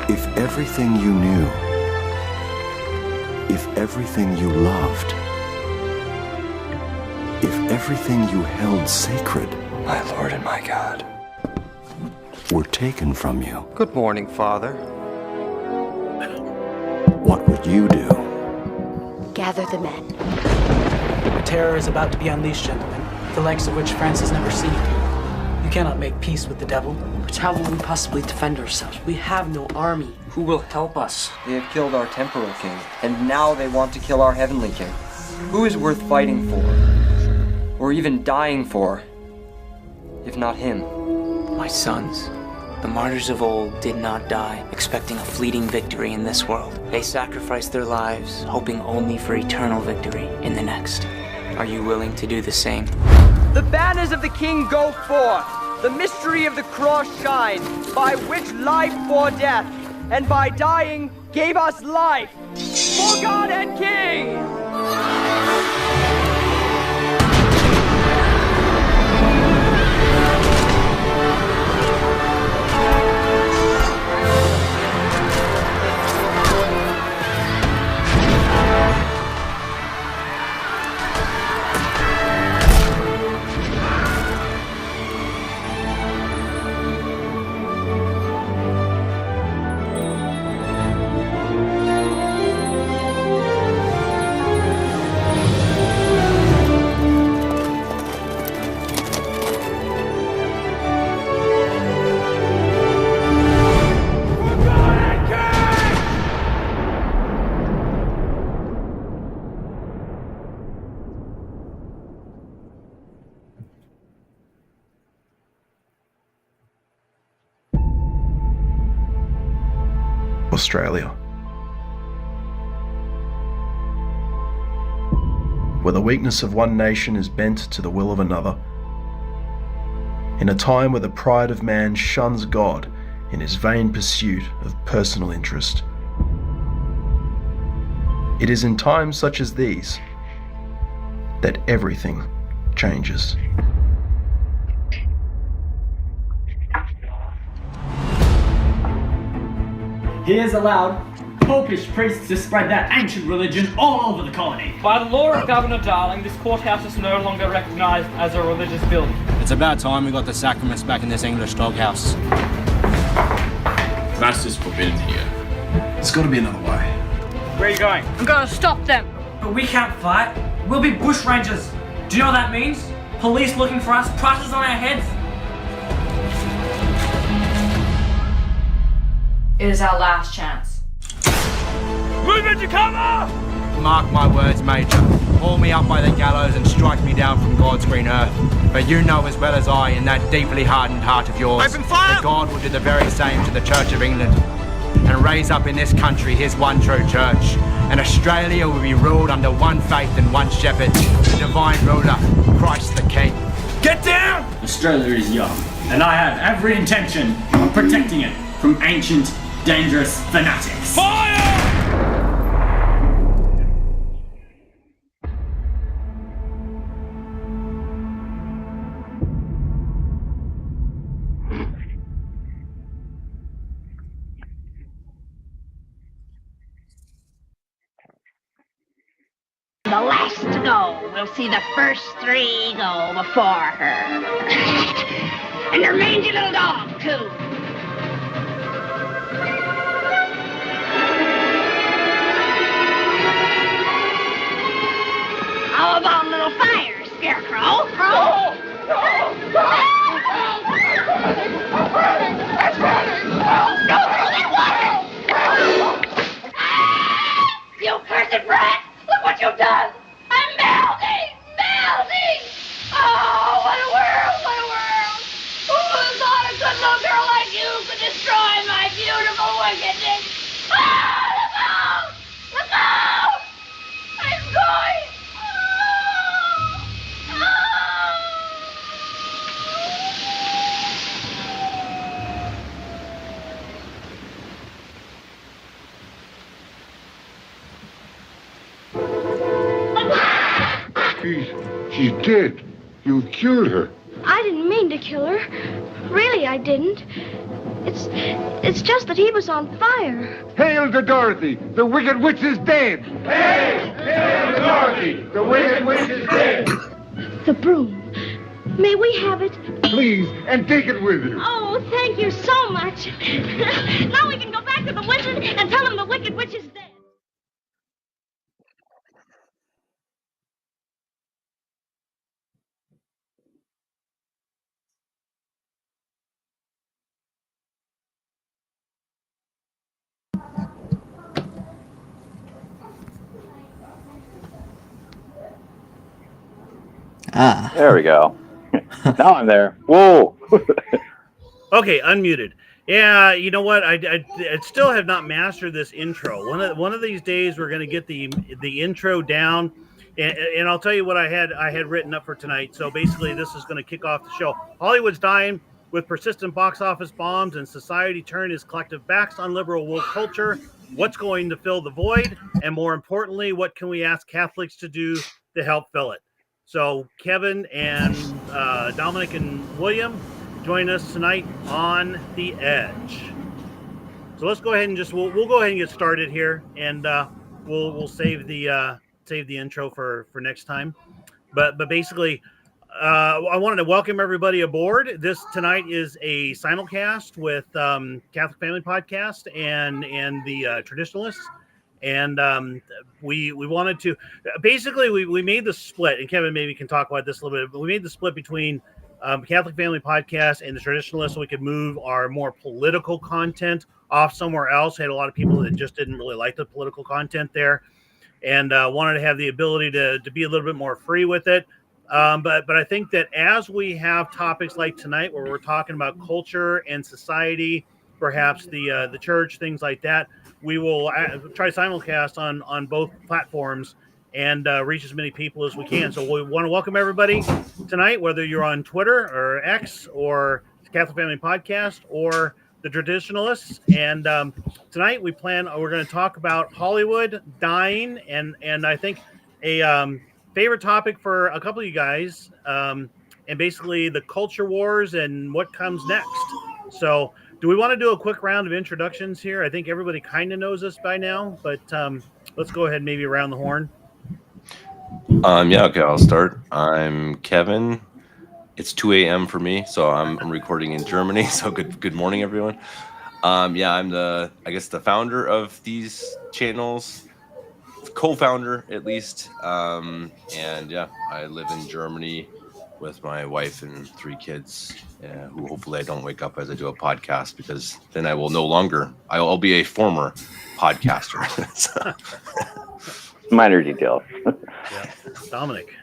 If everything you knew, if everything you loved, if everything you held sacred, my Lord and my God, were taken from you, good morning, Father. what would you do? Gather the men. A terror is about to be unleashed, gentlemen, the likes of which France has never seen. You cannot make peace with the devil. But how will we possibly defend ourselves? We have no army. Who will help us? They have killed our temporal king, and now they want to kill our heavenly king. Who is worth fighting for, or even dying for, if not him? My sons, the martyrs of old did not die expecting a fleeting victory in this world. They sacrificed their lives, hoping only for eternal victory in the next. Are you willing to do the same? The banners of the king go forth. The mystery of the cross shines, by which life bore death, and by dying gave us life. For God and King! Australia, where the weakness of one nation is bent to the will of another, in a time where the pride of man shuns God in his vain pursuit of personal interest. It is in times such as these that everything changes. He has allowed popish priests to spread their ancient religion all over the colony. By the law of Governor Darling, this courthouse is no longer recognised as a religious building. It's about time we got the sacraments back in this English doghouse. Mass is forbidden here. There's got to be another way. Where are you going? I'm gonna stop them. But we can't fight. We'll be bushrangers. Do you know what that means? Police looking for us, prices on our heads. It is our last chance. Move into cover! Mark my words, Major. Haul me up by the gallows and strike me down from God's green earth. But you know as well as I, in that deeply hardened heart of yours, Open fire! that God will do the very same to the Church of England and raise up in this country his one true church. And Australia will be ruled under one faith and one shepherd, the divine ruler, Christ the King. Get down! Australia is young, and I have every intention of protecting it from ancient, dangerous fanatics. Fire! The last to go will see the first three go before her. And her mangy little dog, too. How about a little fire, Scarecrow? It's burning! Go through that water! You cursed brat! Look what you've done! I'm melting! Melting! Oh, what a world! What a world! Who would have thought a good little girl like you could destroy my beautiful wickedness? Ah, look out! Look out! I'm going! She's dead. You killed her. I didn't mean to kill her. Really, I didn't. It's just that he was on fire. Hail to Dorothy! The Wicked Witch is dead! Hail! Hail to Dorothy! The Wicked Witch is dead! The broom. May we have it? Please, and take it with you. Oh, thank you so much. Now we can go back to the wizard and tell him the Wicked Witch is dead. There we go. Now I'm there. Whoa. Okay, unmuted. Yeah, you know what? I still have not mastered this intro. One of these days we're going to get the intro down, and I'll tell you what I had written up for tonight. So basically, this is going to kick off the show. Hollywood's dying with persistent box office bombs, and society turned its collective backs on liberal woke culture. What's going to fill the void? And more importantly, what can we ask Catholics to do to help fill it? So Kevin and Dominic and William join us tonight on The Edge. So let's go ahead and we'll go ahead and get started here, and we'll save the intro for next time. But basically, I wanted to welcome everybody aboard. This tonight is a simulcast with Catholic Family Podcast and the Traditionalists. And we wanted to basically we made the split, and Kevin maybe can talk about this a little bit, but we made the split between Catholic Family Podcast and the Traditionalists, so we could move our more political content off somewhere else. We had a lot of people that just didn't really like the political content there, and wanted to have the ability to be a little bit more free with it. But I think that as we have topics like tonight, where we're talking about culture and society, perhaps the church, things like that, we will try simulcast on both platforms and reach as many people as we can. So we want to welcome everybody tonight, whether you're on Twitter or X or Catholic Family Podcast or the Traditionalists. And tonight we're going to talk about Hollywood dying, and I think a favorite topic for a couple of you guys, and basically the culture wars and what comes next. So do we want to do a quick round of introductions here? I think everybody kind of knows us by now, but let's go ahead and maybe around the horn. Yeah, okay, I'll start. I'm Kevin. It's 2 a.m. for me, so I'm recording in Germany. So good morning, everyone. Yeah, I'm the founder of these channels, co-founder at least. And yeah, I live in Germany with my wife and 3 kids, who hopefully I don't wake up as I do a podcast, because then I will no longer. I'll be a former podcaster. Minor details. Yeah. Dominic.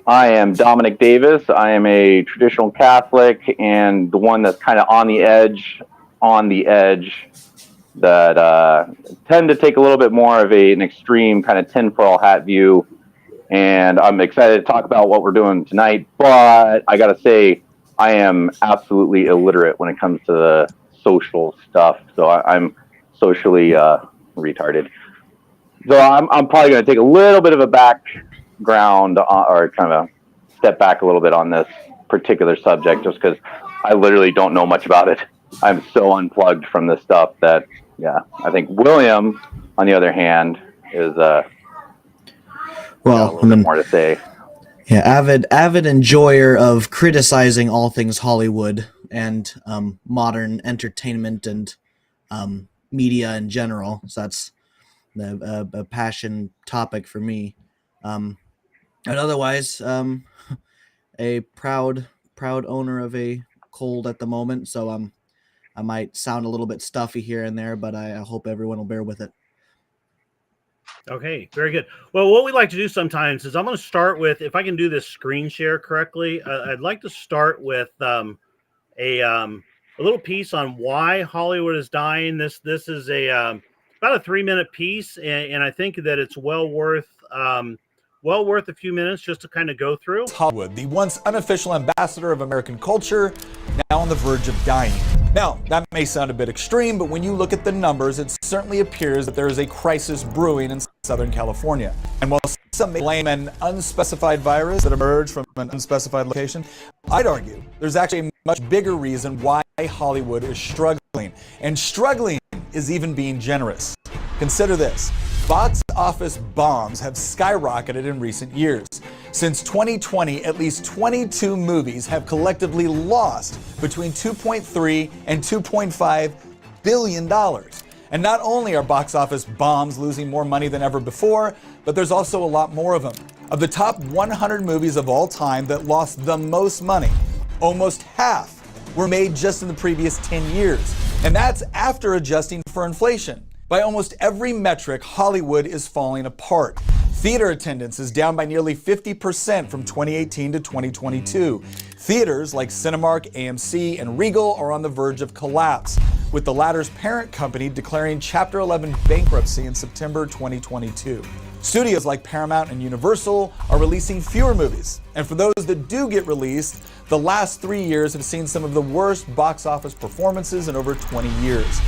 I am Dominic Davis. I am a traditional Catholic, and the one that's kind of on the edge that tend to take a little bit more of an extreme kind of tinfoil hat view. And I'm excited to talk about what we're doing tonight, but I got to say, I am absolutely illiterate when it comes to the social stuff. So I'm socially retarded. So I'm probably going to take a little bit of a background or kind of a step back a little bit on this particular subject, just because I literally don't know much about it. I'm so unplugged from this stuff that, yeah, I think William, on the other hand, is well, a little bit more to say. Yeah, avid enjoyer of criticizing all things Hollywood and modern entertainment and media in general. So that's a passion topic for me. And otherwise, a proud owner of a cold at the moment. So I might sound a little bit stuffy here and there, but I hope everyone will bear with it. Okay, very good. Well, what we like to do sometimes is I'm going to start with, if I can do this screen share correctly, I'd like to start with a little piece on why Hollywood is dying. This is about a 3-minute piece, and I think that it's well worth a few minutes just to kind of go through. Hollywood, the once unofficial ambassador of American culture, now on the verge of dying. Now, that may sound a bit extreme, but when you look at the numbers, it certainly appears that there is a crisis brewing in Southern California. And while some may blame an unspecified virus that emerged from an unspecified location, I'd argue there's actually a much bigger reason why Hollywood is struggling. And struggling is even being generous. Consider this. Box office bombs have skyrocketed in recent years. Since 2020, at least 22 movies have collectively lost between $2.3 and $2.5 billion. And not only are box office bombs losing more money than ever before, but there's also a lot more of them. Of the top 100 movies of all time that lost the most money, almost half were made just in the previous 10 years. And that's after adjusting for inflation. By almost every metric, Hollywood is falling apart. Theater attendance is down by nearly 50% from 2018 to 2022. Theaters like Cinemark, AMC, and Regal are on the verge of collapse, with the latter's parent company declaring Chapter 11 bankruptcy in September 2022. Studios like Paramount and Universal are releasing fewer movies, and for those that do get released, the last 3 years have seen some of the worst box office performances in over 20 years.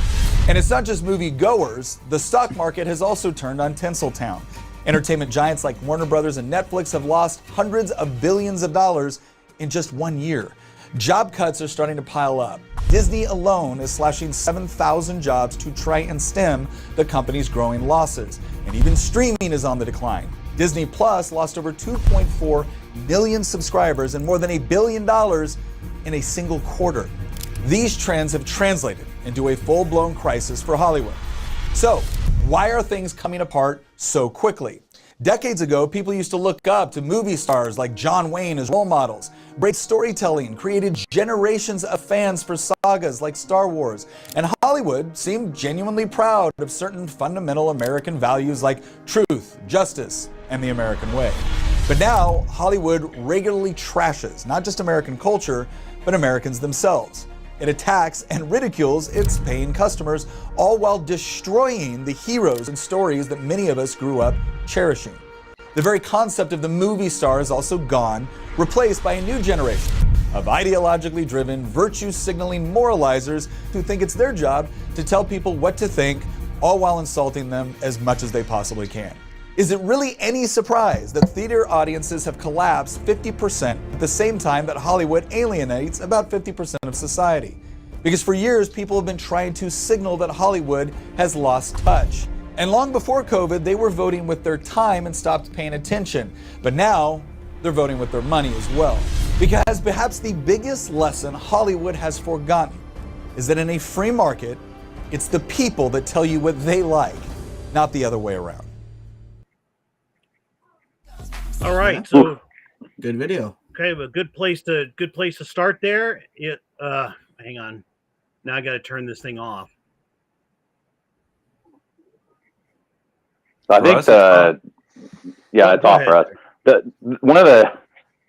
And it's not just movie goers, the stock market has also turned on Tinseltown. Entertainment giants like Warner Brothers and Netflix have lost hundreds of billions of dollars in just 1 year. Job cuts are starting to pile up. Disney alone is slashing 7,000 jobs to try and stem the company's growing losses. And even streaming is on the decline. Disney Plus lost over 2.4 million subscribers and more than $1 billion in a single quarter. These trends have translated into a full-blown crisis for Hollywood. So, why are things coming apart so quickly? Decades ago, people used to look up to movie stars like John Wayne as role models. Great storytelling created generations of fans for sagas like Star Wars. And Hollywood seemed genuinely proud of certain fundamental American values like truth, justice, and the American way. But now, Hollywood regularly trashes not just American culture, but Americans themselves. It attacks and ridicules its paying customers, all while destroying the heroes and stories that many of us grew up cherishing. The very concept of the movie star is also gone, replaced by a new generation of ideologically driven, virtue-signaling moralizers who think it's their job to tell people what to think, all while insulting them as much as they possibly can. Is it really any surprise that theater audiences have collapsed 50% at the same time that Hollywood alienates about 50% of society? Because for years, people have been trying to signal that Hollywood has lost touch. And long before COVID, they were voting with their time and stopped paying attention. But now, they're voting with their money as well. Because perhaps the biggest lesson Hollywood has forgotten is that in a free market, it's the people that tell you what they like, not the other way around. All right, so good video. Okay, but good place to start there. Hang on. Now I got to turn this thing off. I think it's off for us. One of the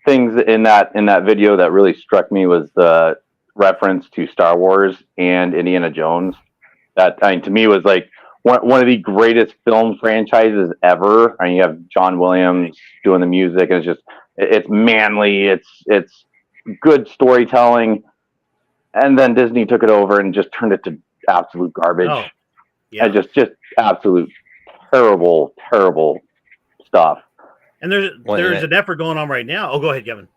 things in that video that really struck me was the reference to Star Wars and Indiana Jones. That, I mean, to me was like one of the greatest film franchises ever. I mean, you have John Williams doing the music, and it's manly, it's good storytelling, and then Disney took it over and just turned it to absolute garbage. Oh, yeah. And just absolute terrible stuff. And there's an effort going on right now. Oh, go ahead, Kevin.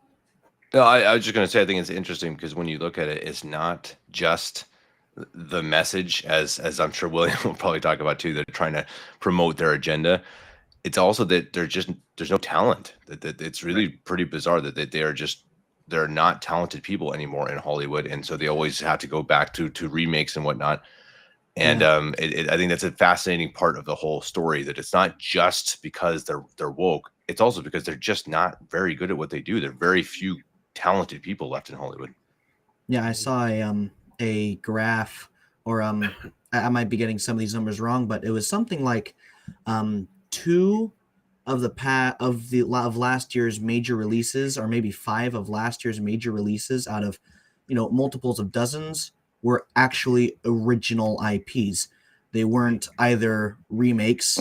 No, I was just going to say, I think it's interesting because when you look at it, it's not just the message, as I'm sure William will probably talk about too, they're trying to promote their agenda. It's also that there's no talent. That it's really pretty bizarre that they're not talented people anymore in Hollywood, and so they always have to go back to remakes and whatnot. And I think that's a fascinating part of the whole story, that it's not just because they're woke, it's also because they're just not very good at what they do. There are very few talented people left in Hollywood. Yeah, I saw a graph, or I might be getting some of these numbers wrong, but it was something like 2 of last year's major releases, or maybe 5 of last year's major releases out of multiples of dozens, were actually original IPs. They weren't either remakes,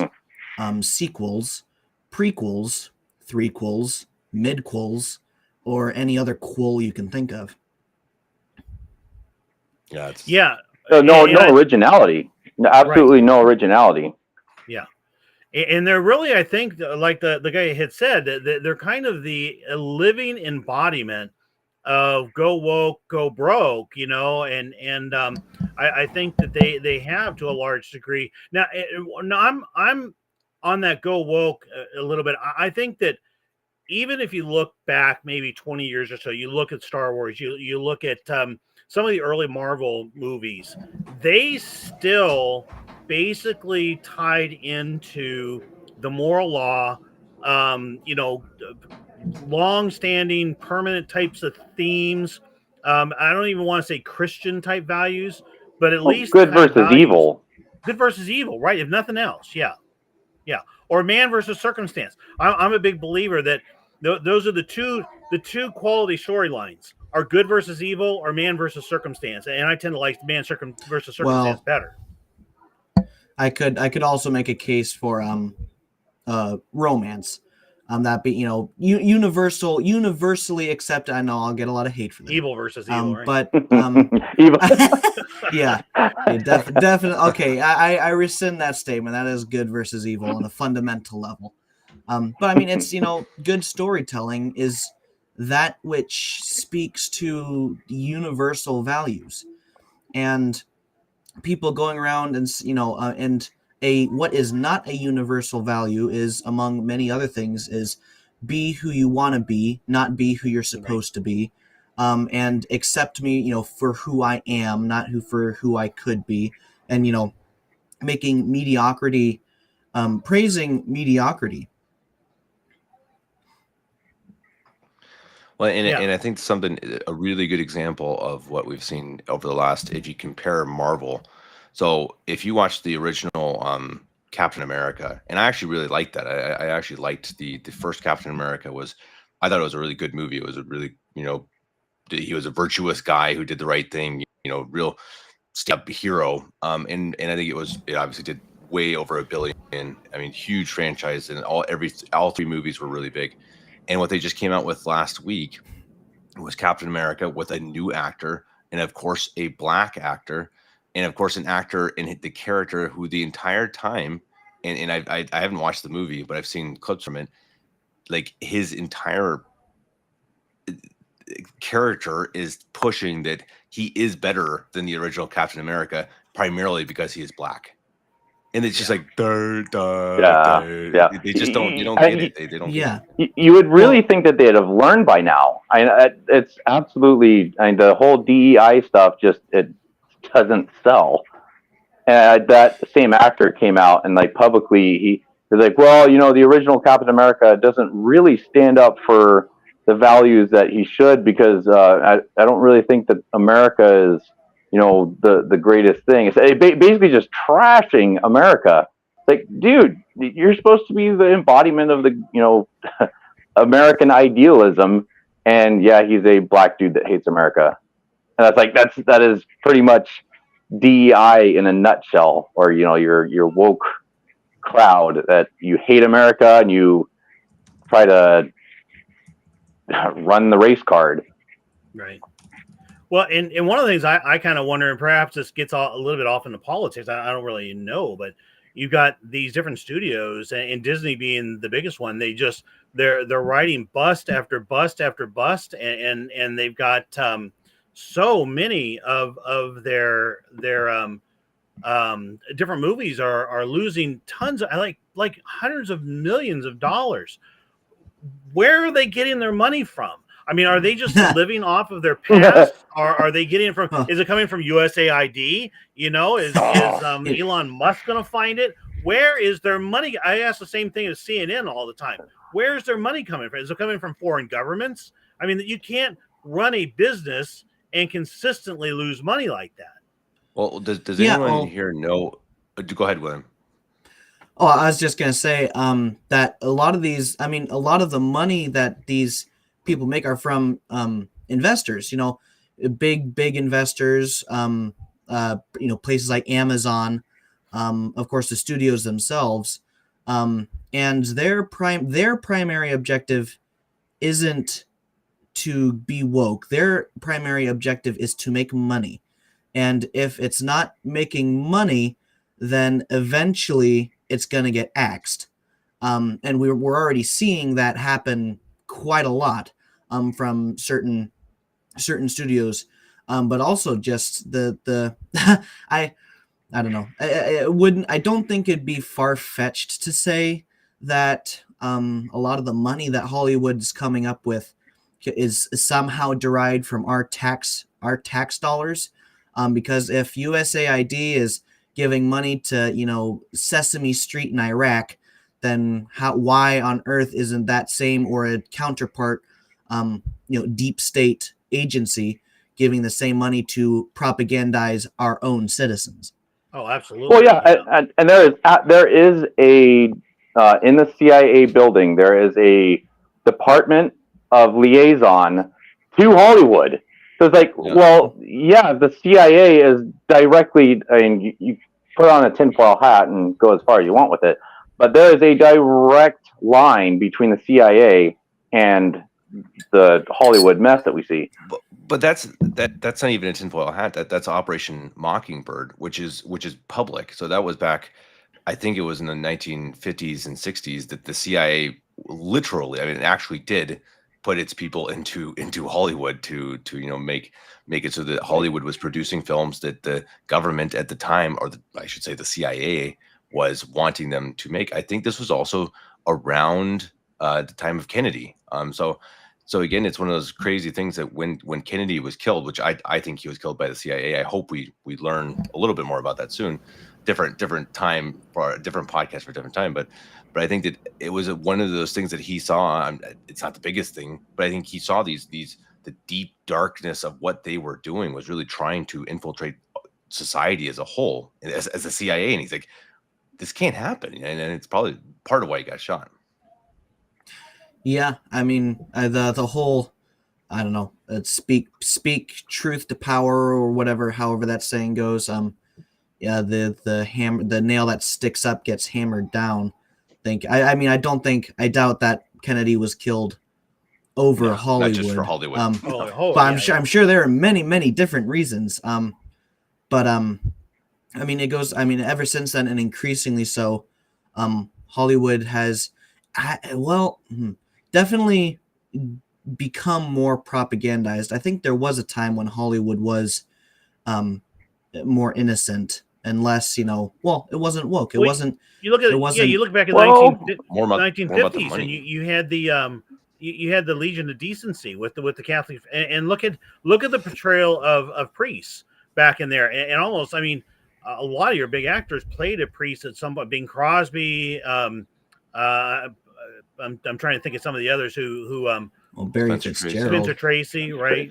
sequels, prequels, threequels, midquels, or any other quel you can think of. Yeah. No originality. Absolutely right. No originality. Yeah. And they're really, I think, like the guy had said, that they're kind of the living embodiment of go woke, go broke, and I think that they have to a large degree. Now I'm on that go woke a little bit. I think that even if you look back maybe 20 years or so, you look at Star Wars, you look at some of the early Marvel movies, they still basically tied into the moral law, long-standing, permanent types of themes. I don't even want to say Christian type values, but at least the Good kind of versus values, evil. good versus evil, right? If nothing else, yeah, yeah. Or man versus circumstance. I'm a big believer that those are the two quality storylines are good versus evil or man versus circumstance, and I tend to like man versus circumstance Well, better. I could also make a case for romance. That be universally accepted. I know I'll get a lot of hate for that. Evil versus evil, right? But evil. yeah, definitely. Okay, I rescind that statement. That is good versus evil on a fundamental level. But I mean, it's good storytelling is that which speaks to universal values, and people going around and and what is not a universal value is, among many other things, is be who you want to be, not be who you're supposed to be, and accept me for who I am, not for who I could be, and making mediocrity, praising mediocrity. Well, and I think a really good example of what we've seen over the last, if you compare Marvel. So if you watch the original Captain America, and I actually really liked that. I actually liked the first Captain America. I thought it was a really good movie. It was a really, he was a virtuous guy who did the right thing, real step hero. And I think it obviously did way over $1 billion. I mean, huge franchise, and all three movies were really big. And what they just came out with last week was Captain America with a new actor, and of course a black actor, and of course an actor in the character who the entire time, and I haven't watched the movie, but I've seen clips from it. Like, his entire character is pushing that he is better than the original Captain America, primarily because he is black. And it's just like, they just don't, you don't get it. They don't get it. You would really think that they'd have learned by now. It's absolutely, the whole DEI stuff it doesn't sell. And that same actor came out and publicly he was like, well, the original Captain America doesn't really stand up for the values that he should, because I don't really think that America is the greatest thing. It's basically just trashing America. Like, dude, you're supposed to be the embodiment of the American idealism, and yeah, he's a black dude that hates America, and that is pretty much DEI in a nutshell, or your woke crowd, that you hate America and you try to run the race card. Right. Well, and one of the things I kind of wonder, and perhaps this gets a little bit off into politics, I don't really know, but you've got these different studios, and Disney being the biggest one. They're writing bust after bust after bust, and they've got so many of their different movies are losing tons of like hundreds of millions of dollars. Where are they getting their money from? I mean, are they just living off of their past? Or are they getting it from? Is it coming from USAID? Is Elon Musk going to find it? Where is their money? I ask the same thing as CNN all the time. Where is their money coming from? Is it coming from foreign governments? I mean, you can't run a business and consistently lose money like that. Well, does anyone here know? Go ahead, William. Oh, I was just going to say that a lot of the money that these people make are from investors, big investors, places like Amazon, of course, the studios themselves. And their primary objective isn't to be woke. Their primary objective is to make money. And if it's not making money, then eventually it's going to get axed. And we're already seeing that happen quite a lot from certain certain studios, but also just the I don't know. I don't think it'd be far fetched to say that a lot of the money that Hollywood's coming up with is somehow derived from our tax dollars, because if USAID is giving money to Sesame Street in Iraq, then why on earth isn't that same or a counterpart deep state agency giving the same money to propagandize our own citizens? Oh, absolutely. Well, yeah, and there is a in the CIA building there is a department of liaison to Hollywood. So it's like, well, yeah, the CIA is directly. I mean, you put on a tinfoil hat and go as far as you want with it, but there is a direct line between the CIA and the Hollywood mess that we see. But that's not even a tinfoil hat. That's Operation Mockingbird, which is public. So that was back, I think it was in the 1950s and 60s that the CIA literally, I mean, it actually did put its people into Hollywood to make it so that Hollywood was producing films that the government at the time, or I should say the CIA, was wanting them to make. I think this was also around the time of Kennedy. So again, it's one of those crazy things that when Kennedy was killed, which I think he was killed by the CIA. I hope we learn a little bit more about that soon. Different time for a different podcast for a different time. But I think that it was one of those things that he saw. It's not the biggest thing, but I think he saw the deep darkness of what they were doing was really trying to infiltrate society as a whole as the CIA. And he's like, this can't happen. And it's probably part of why he got shot. Yeah, I mean, the whole, I don't know, speak truth to power or whatever, however that saying goes. Yeah, the nail that sticks up gets hammered down. I doubt that Kennedy was killed over Hollywood. Not just for Hollywood. But I'm sure there are many different reasons. But I mean, it goes. I mean, ever since then, and increasingly so, Hollywood has, definitely become more propagandized. I think there was a time when Hollywood was more innocent and less, it wasn't woke. It wasn't. You look at you look back at the 1950s, and you had the you had the Legion of Decency with the Catholic, and look at the portrayal of priests back in there, and almost, I mean, a lot of your big actors played a priest at some point. Bing Crosby. I'm trying to think of some of the others who Barry Fitzgerald, Spencer Tracy, right?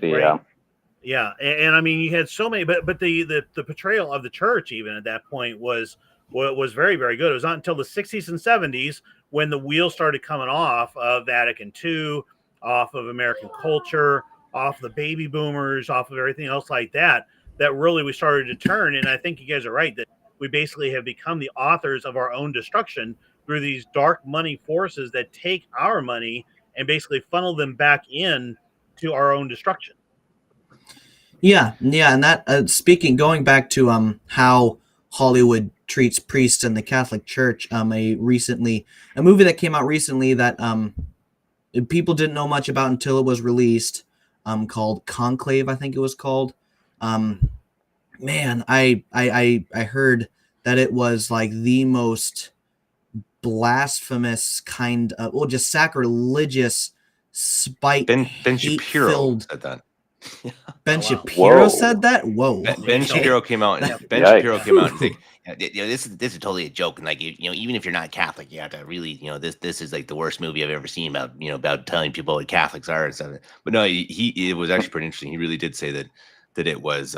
Yeah. And I mean, you had so many, but the portrayal of the church even at that point was very, very good. It was not until the 60s and 70s when the wheels started coming off of Vatican II, off of American culture, off the baby boomers, off of everything else like that really we started to turn. And I think you guys are right that we basically have become the authors of our own destruction through these dark money forces that take our money and basically funnel them back in to our own destruction. Yeah, and that going back to how Hollywood treats priests in the Catholic Church, a movie that came out recently that people didn't know much about until it was released, called Conclave, I think it was called. Man, I heard that it was like the most blasphemous kind of, just sacrilegious, spite. Ben Shapiro said that. Ben Shapiro said that. Whoa. Ben Shapiro came out. And Shapiro came out and said, "This is totally a joke, and like even if you're not Catholic, you have to really this is like the worst movie I've ever seen about telling people what Catholics are and stuff." But no, it was actually pretty interesting. He really did say that it was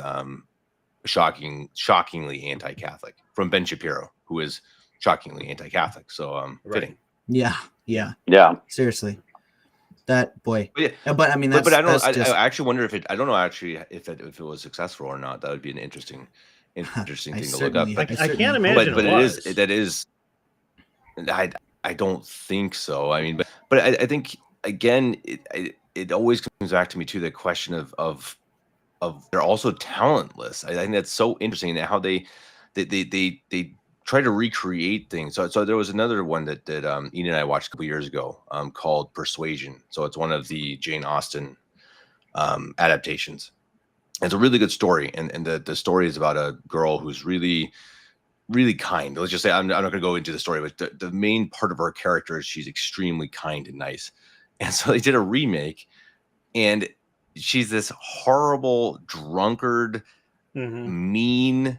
shockingly anti-Catholic from Ben Shapiro, who is shockingly anti-Catholic. So fitting. Yeah. Seriously, that boy. But I mean, but I don't. I actually wonder if it. I don't know actually if it was successful or not. That would be an interesting thing to look up. I can't imagine. But it is. I don't think so. I mean, but I think again, it always comes back to me too, the question of they're also talentless. I think that's so interesting how they try to recreate things. So there was another one that Ian and I watched a couple years ago called Persuasion. So it's one of the Jane Austen adaptations. It's a really good story, and the story is about a girl who's really, really kind. Let's just say I'm not going to go into the story, but the main part of her character is she's extremely kind and nice. And so they did a remake, and she's this horrible drunkard, mean,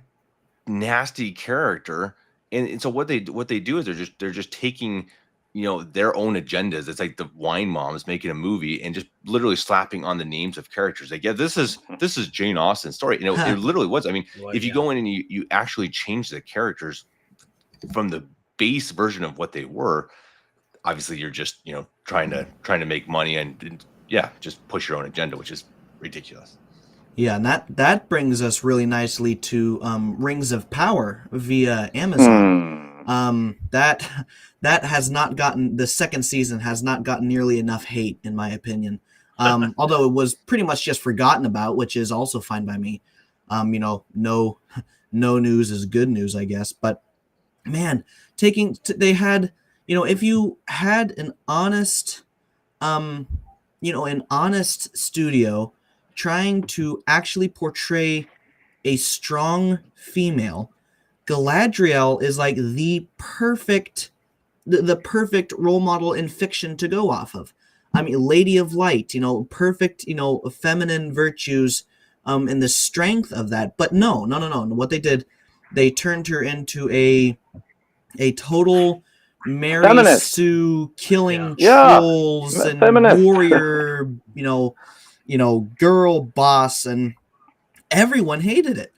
nasty character. And so what they do is they're just taking, you know, their own agendas. It's like the wine moms making a movie and just literally slapping on the names of characters. Like, yeah, this is Jane Austen's story. You know, it literally was. I mean, if you go in and you actually change the characters from the base version of what they were, obviously you're just, you know, trying to make money and yeah, just push your own agenda, which is ridiculous. Yeah, and that brings us really nicely to Rings of Power via Amazon. That has not gotten, the second season has not gotten nearly enough hate, in my opinion. Although it was pretty much just forgotten about, which is also fine by me. You know, no news is good news, I guess. But man, they had, you know, if you had an honest, an honest studio trying to actually portray a strong female, Galadriel is like the perfect role model in fiction to go off of. I mean, Lady of Light, you know, perfect, you know, feminine virtues, and the strength of that. But no. What they did, they turned her into a total Mary Feminist. Sue killing Yeah. trolls and Feminist. warrior, you know, girl boss, and everyone hated it.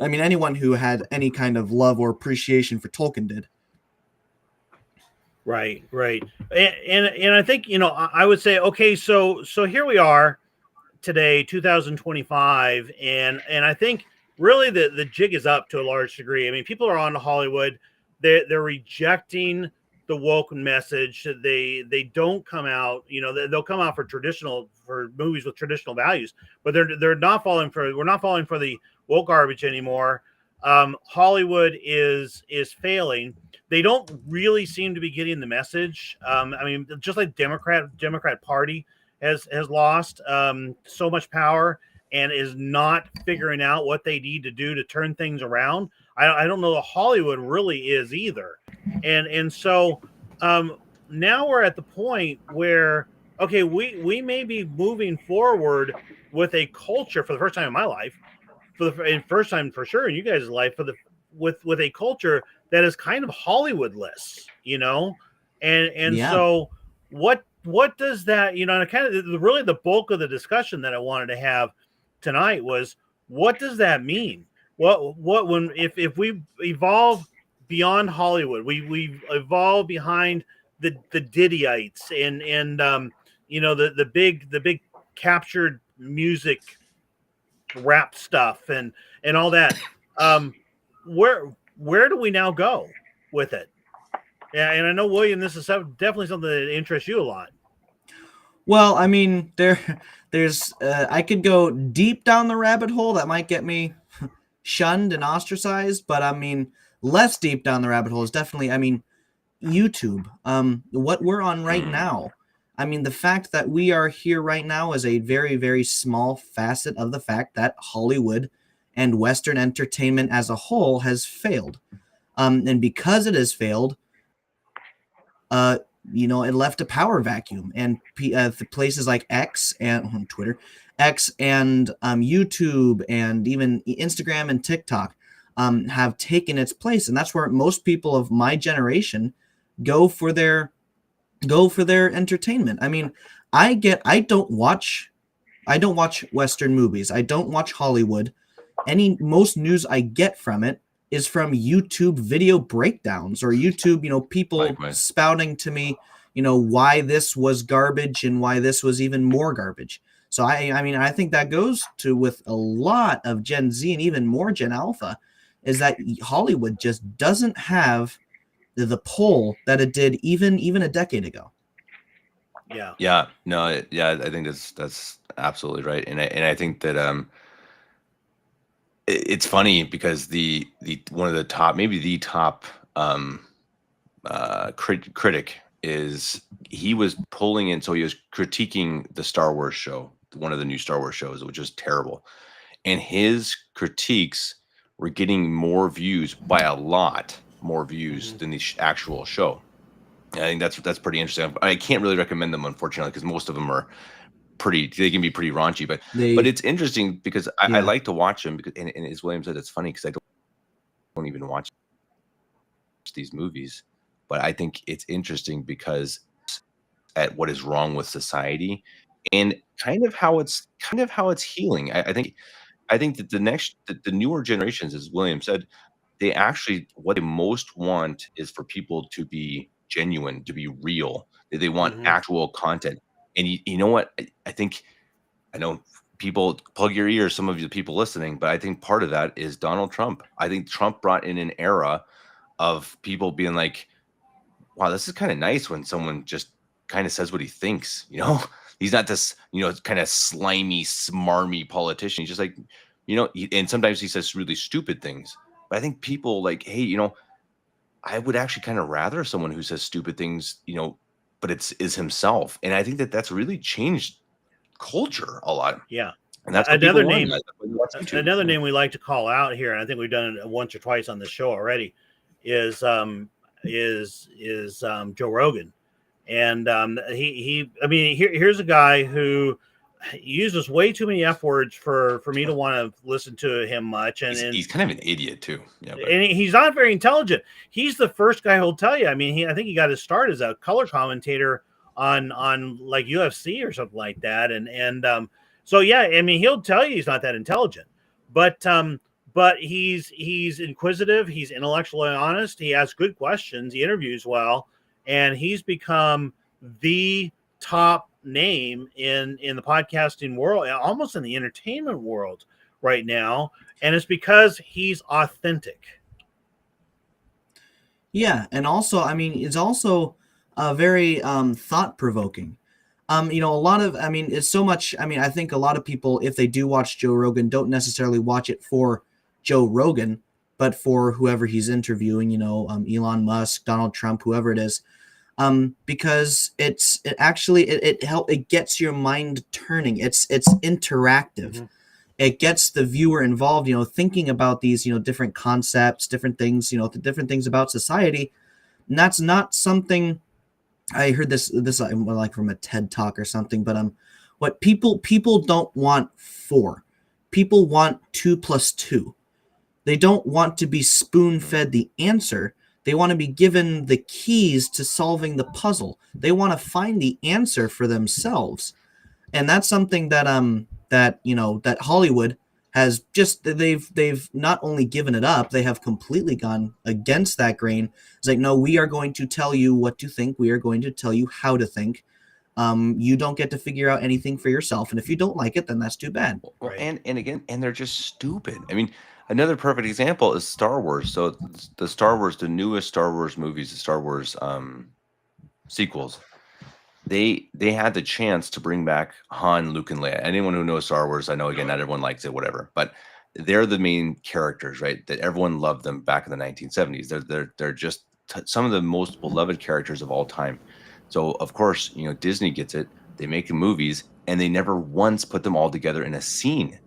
I mean, anyone who had any kind of love or appreciation for Tolkien did. Right. And I think, you know, I would say, okay, so here we are today, 2025, and I think really the jig is up to a large degree. I mean, people are on to Hollywood. They're rejecting the woke message. They don't come out, you know, they'll come out for movies with traditional values, but we're not falling for the woke garbage anymore. Hollywood is failing. They don't really seem to be getting the message. I mean, just like Democrat Party has lost so much power and is not figuring out what they need to do to turn things around. I don't know that Hollywood really is either. And so now we're at the point where, okay, we may be moving forward with a culture for the first time in my life, first time for sure in you guys' life, with a culture that is kind of Hollywoodless, you know, and Yeah. So what does that, you know, and kind of really the bulk of the discussion that I wanted to have tonight was, what does that mean? When if we evolve beyond Hollywood, we evolve behind the Diddyites and you know, the big captured music rap stuff and all that. Where do we now go with it? Yeah, and I know, William, this is definitely something that interests you a lot. Well, I mean, there's I could go deep down the rabbit hole that might get me shunned and ostracized, but I mean, less deep down the rabbit hole is definitely, I mean, YouTube. What we're on right now. I mean, the fact that we are here right now is a very, very small facet of the fact that Hollywood and Western entertainment as a whole has failed. And because it has failed, you know, it left a power vacuum, and places like X and Twitter, X and YouTube, and even Instagram and TikTok have taken its place, and that's where most people of my generation go for their entertainment. I mean, I don't watch Western movies. I don't watch Hollywood. Most news I get from it is from YouTube video breakdowns or YouTube, you know, people spouting to me, you know, why this was garbage and why this was even more garbage. So I mean, I think that goes to with a lot of Gen Z and even more Gen Alpha, is that Hollywood just doesn't have the pull that it did even a decade ago. Yeah. No. Yeah. I think that's absolutely right, and I think that it's funny because the one of the top, maybe the top critic is, he was pulling in, so he was critiquing the Star Wars show one of the new Star Wars shows, which is terrible. And his critiques were getting more views by a lot more views than the actual show. And I think that's pretty interesting. I can't really recommend them, unfortunately, because most of them are they can be pretty raunchy, but it's interesting because I like to watch them because, and as William said, it's funny because I don't even watch these movies, but I think it's interesting because at what is wrong with society and kind of how it's healing. I think that the newer generations, as William said, they actually what they most want is for people to be genuine, to be real. They want actual content. And you know what? I know people plug your ears, some of you people listening, but I think part of that is Donald Trump. I think Trump brought in an era of people being like, wow, this is kind of nice when someone just kind of says what he thinks, you know? He's not this, kind of slimy, smarmy politician. He's just like, and sometimes he says really stupid things. But I think people like, hey, I would actually kind of rather someone who says stupid things, but is himself. And I think that that's really changed culture a lot. Yeah. And that's another name. Another name we like to call out here, and I think we've done it once or twice on the show already, is Joe Rogan. And here's a guy who uses way too many F words for me to want to listen to him much. And he's kind of an idiot too. Yeah, and he's not very intelligent. He's the first guy who'll tell you. I mean, I think he got his start as a color commentator on like UFC or something like that. So yeah, I mean, he'll tell you he's not that intelligent, but he's inquisitive. He's intellectually honest. He asks good questions. He interviews well, and he's become the top name in the podcasting world, almost in the entertainment world right now. And it's because he's authentic. Yeah. And also, I mean, it's also very thought-provoking. It's so much, I think a lot of people, if they do watch Joe Rogan, don't necessarily watch it for Joe Rogan, but for whoever he's interviewing, Elon Musk, Donald Trump, whoever it is. Because it gets your mind turning. It's interactive. Mm-hmm. It gets the viewer involved, thinking about these, different concepts, different things, different things about society. And that's not something I heard this like from a TED talk or something, but what people don't want 4. People want 2 + 2. They don't want to be spoon-fed the answer. They want to be given the keys to solving the puzzle. They want to find the answer for themselves. And that's something that that Hollywood has just, they've not only given it up, they have completely gone against that grain. It's like, no, we are going to tell you what to think. We are going to tell you how to think. You don't get to figure out anything for yourself. And if you don't like it, then that's too bad. Well, and again, they're just stupid. I mean, another perfect example is Star Wars. So the newest Star Wars movies, the Star Wars sequels, they had the chance to bring back Han, Luke, and Leia. Anyone who knows Star Wars, I know, again, not everyone likes it, whatever, but they're the main characters, right? That everyone loved them back in the 1970s. They're just some of the most beloved characters of all time. So of course, Disney gets it. They make the movies, and they never once put them all together in a scene.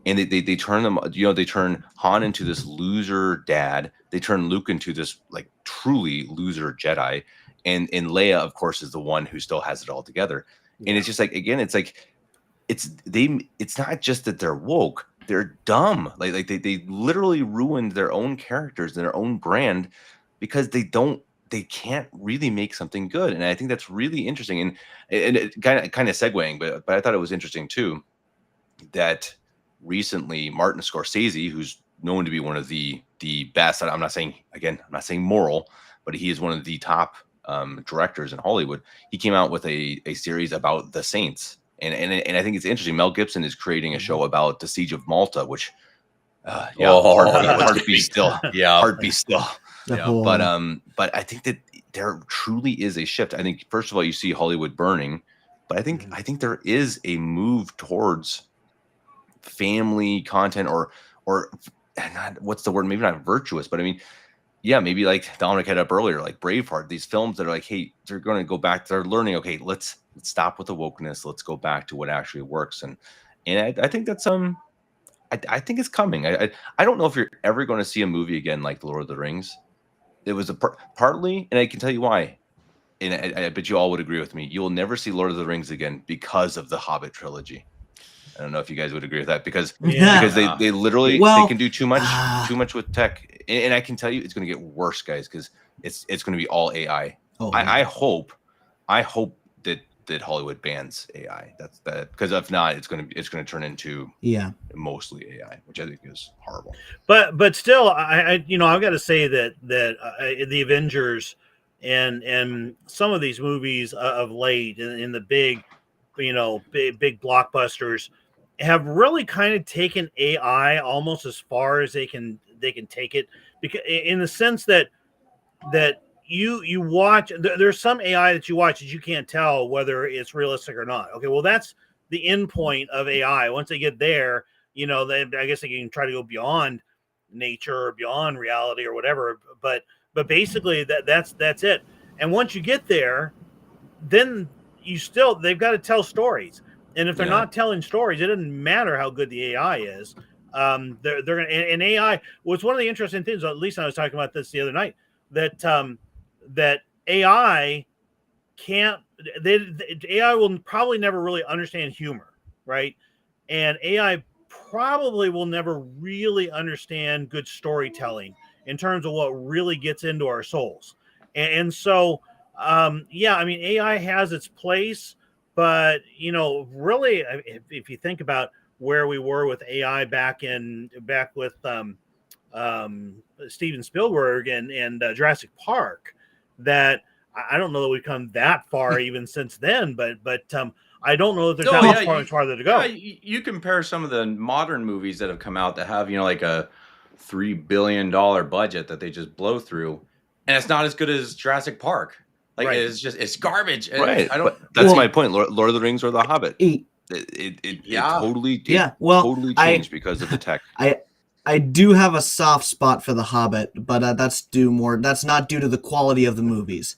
And they turn them, they turn Han into this loser dad. They turn Luke into this like truly loser Jedi. And Leia, of course, is the one who still has it all together. Yeah. And it's just like, again, it's like, it's not just that they're woke, they're dumb. Like they literally ruined their own characters and their own brand because they can't really make something good. And I think that's really interesting. And it kind of segueing, but I thought it was interesting too, that recently Martin Scorsese, who's known to be one of the best, I'm not saying moral, but he is one of the top directors in Hollywood. He came out with a series about the Saints, and I think it's interesting. Mel Gibson is creating a show about the Siege of Malta, which heartbeat still. Yeah, but I think that there truly is a shift. I think first of all, you see Hollywood burning, but I think there is a move towards family content or not, what's the word? Maybe not virtuous, but I mean, yeah, maybe like Dominic had up earlier, like Braveheart, these films that are like, hey, they're going to go back, they're learning, okay, let's let's stop with the wokeness. Let's go back to what actually works. And I think that's I think it's coming. I don't know if you're ever going to see a movie again like The Lord of the Rings. It was partly, and I can tell you why. And I bet you all would agree with me. You will never see Lord of the Rings again because of the Hobbit trilogy. I don't know if you guys would agree with that because they literally they can do too much with tech, and I can tell you it's going to get worse, guys, because it's going to be all AI. I hope that Hollywood bans AI. That's because if not, it's going to turn into mostly AI, which I think is horrible. But still, I've got to say that the Avengers and some of these movies of late in the big blockbusters have really kind of taken AI almost as far as they can take it, because in the sense that you watch, there's some AI that you watch that you can't tell whether it's realistic or not. Okay, well, that's the end point of AI. Once they get there, I guess they can try to go beyond nature or beyond reality or whatever. But basically that's it. And once you get there, then they've got to tell stories. And if they're not telling stories, it doesn't matter how good the AI is. They're gonna, and AI was one of the interesting things. At least I was talking about this the other night, that AI can't. AI will probably never really understand humor, right? And AI probably will never really understand good storytelling in terms of what really gets into our souls. And so, AI has its place, but really, if you think about where we were with AI back with Steven Spielberg and Jurassic Park, that I don't know that we've come that far even since then, but I don't know that there's that much farther to go. Yeah, you compare some of the modern movies that have come out that have like a $3 billion budget that they just blow through, and it's not as good as Jurassic Park. Like it's garbage. Right. That's my point. Lord of the Rings or The Hobbit. It totally changed because of the tech. I do have a soft spot for The Hobbit, but that's not due to the quality of the movies.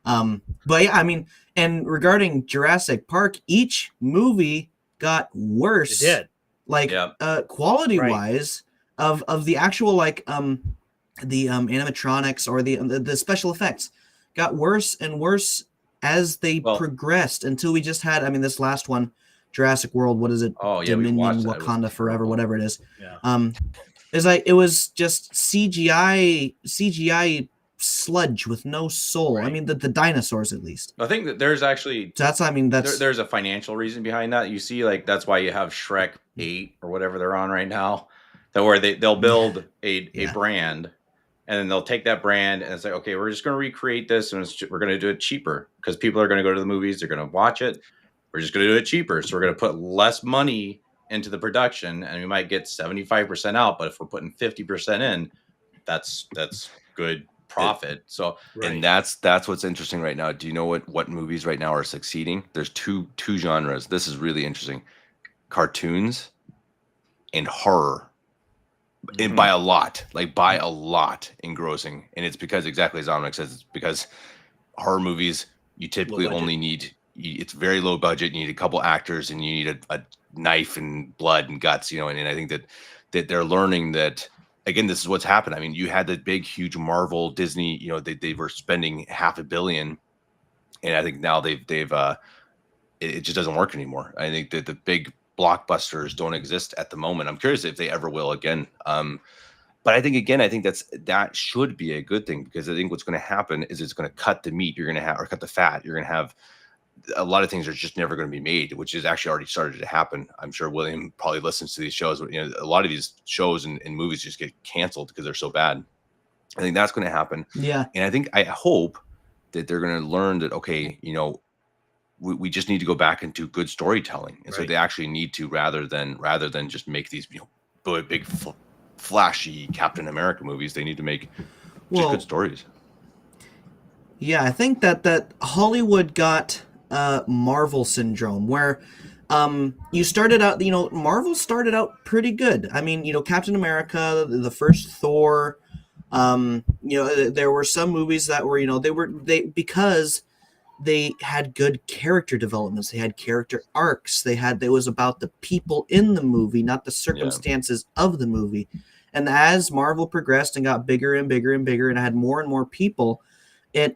But yeah, I mean, and regarding Jurassic Park, each movie got worse. It did. Quality wise of the actual the animatronics or the special effects got worse and worse as they progressed until we just had, this last one, Jurassic World, what is it? Dominion, Wakanda Forever, whatever it is. Yeah. It's like it was just CGI sludge with no soul. Right. The dinosaurs, at least. I think that there's actually there's a financial reason behind that. You see, that's why you have Shrek 8 or whatever they're on right now, where they'll build a brand, and then they'll take that brand and it's like, okay, we're just going to recreate this, and we're going to do it cheaper because people are going to go to the movies, they're going to watch it. We're just going to do it cheaper, so we're going to put less money into the production, and we might get 75% out, but if we're putting 50% in, that's good profit. So and that's what's interesting right now. Do you know what movies right now are succeeding? There's two genres. This is really interesting: cartoons and horror. And by a lot in grossing. And it's because, exactly as Dominic says, it's because horror movies, you typically only need, it's very low budget. You need a couple actors and you need a knife and blood and guts, and I think that they're learning that, again, this is what's happened. You had the big, huge Marvel, Disney, they were spending $500 million. And I think now they've it just doesn't work anymore. I think that the big blockbusters don't exist at the moment. I'm curious if they ever will again. But I think that should be a good thing, because I think what's going to happen is it's going to cut the meat. You're going to have, or cut the fat. You're going to have a lot of things are just never going to be made, which is actually already started to happen. I'm sure William probably listens to these shows. A lot of these shows and movies just get canceled because they're so bad. I think that's going to happen. Yeah. And I hope that they're going to learn that, okay, we just need to go back into good storytelling. And so they actually need to, rather than just make these, big flashy Captain America movies, they need to make just good stories. Yeah, I think that Hollywood got Marvel syndrome, where you started out, Marvel started out pretty good. Captain America, the first Thor, there were some movies that were, because they had good character developments. They had character arcs. It was about the people in the movie, not the circumstances of the movie. And as Marvel progressed and got bigger and bigger and bigger and had more and more people, it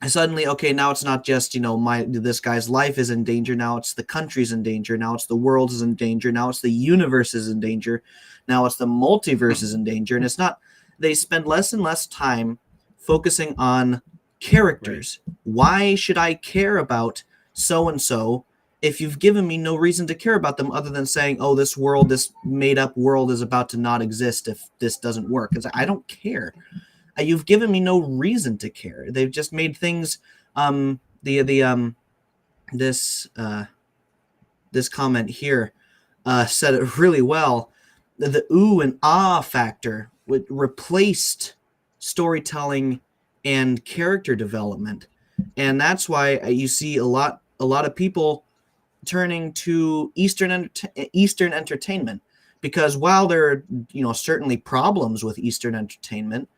suddenly, okay, now it's not just, this guy's life is in danger. Now it's the country's in danger. Now it's the world is in danger. Now it's the universe is in danger. Now it's the multiverse is in danger. And it's not, they spend less and less time focusing on characters. Right. Why should I care about so-and-so if you've given me no reason to care about them other than saying, oh, this made-up world is about to not exist if this doesn't work? It's like, I don't care. You've given me no reason to care. They've just made things. This comment here said it really well. The ooh and ah factor replaced storytelling and character development, and that's why you see a lot of people turning to Eastern entertainment, because while there are certainly problems with Eastern entertainment,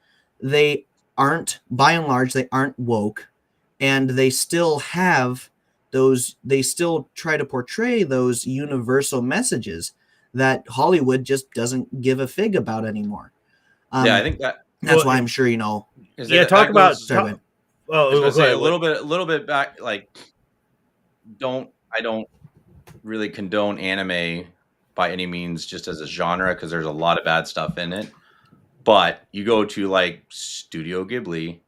they aren't, by and large, they aren't woke, and they still have those. They still try to portray those universal messages that Hollywood just doesn't give a fig about anymore. I think that's why I'm sure talk about. A little bit back. Like, I don't really condone anime by any means, just as a genre, because there's a lot of bad stuff in it. But you go to like Studio Ghibli,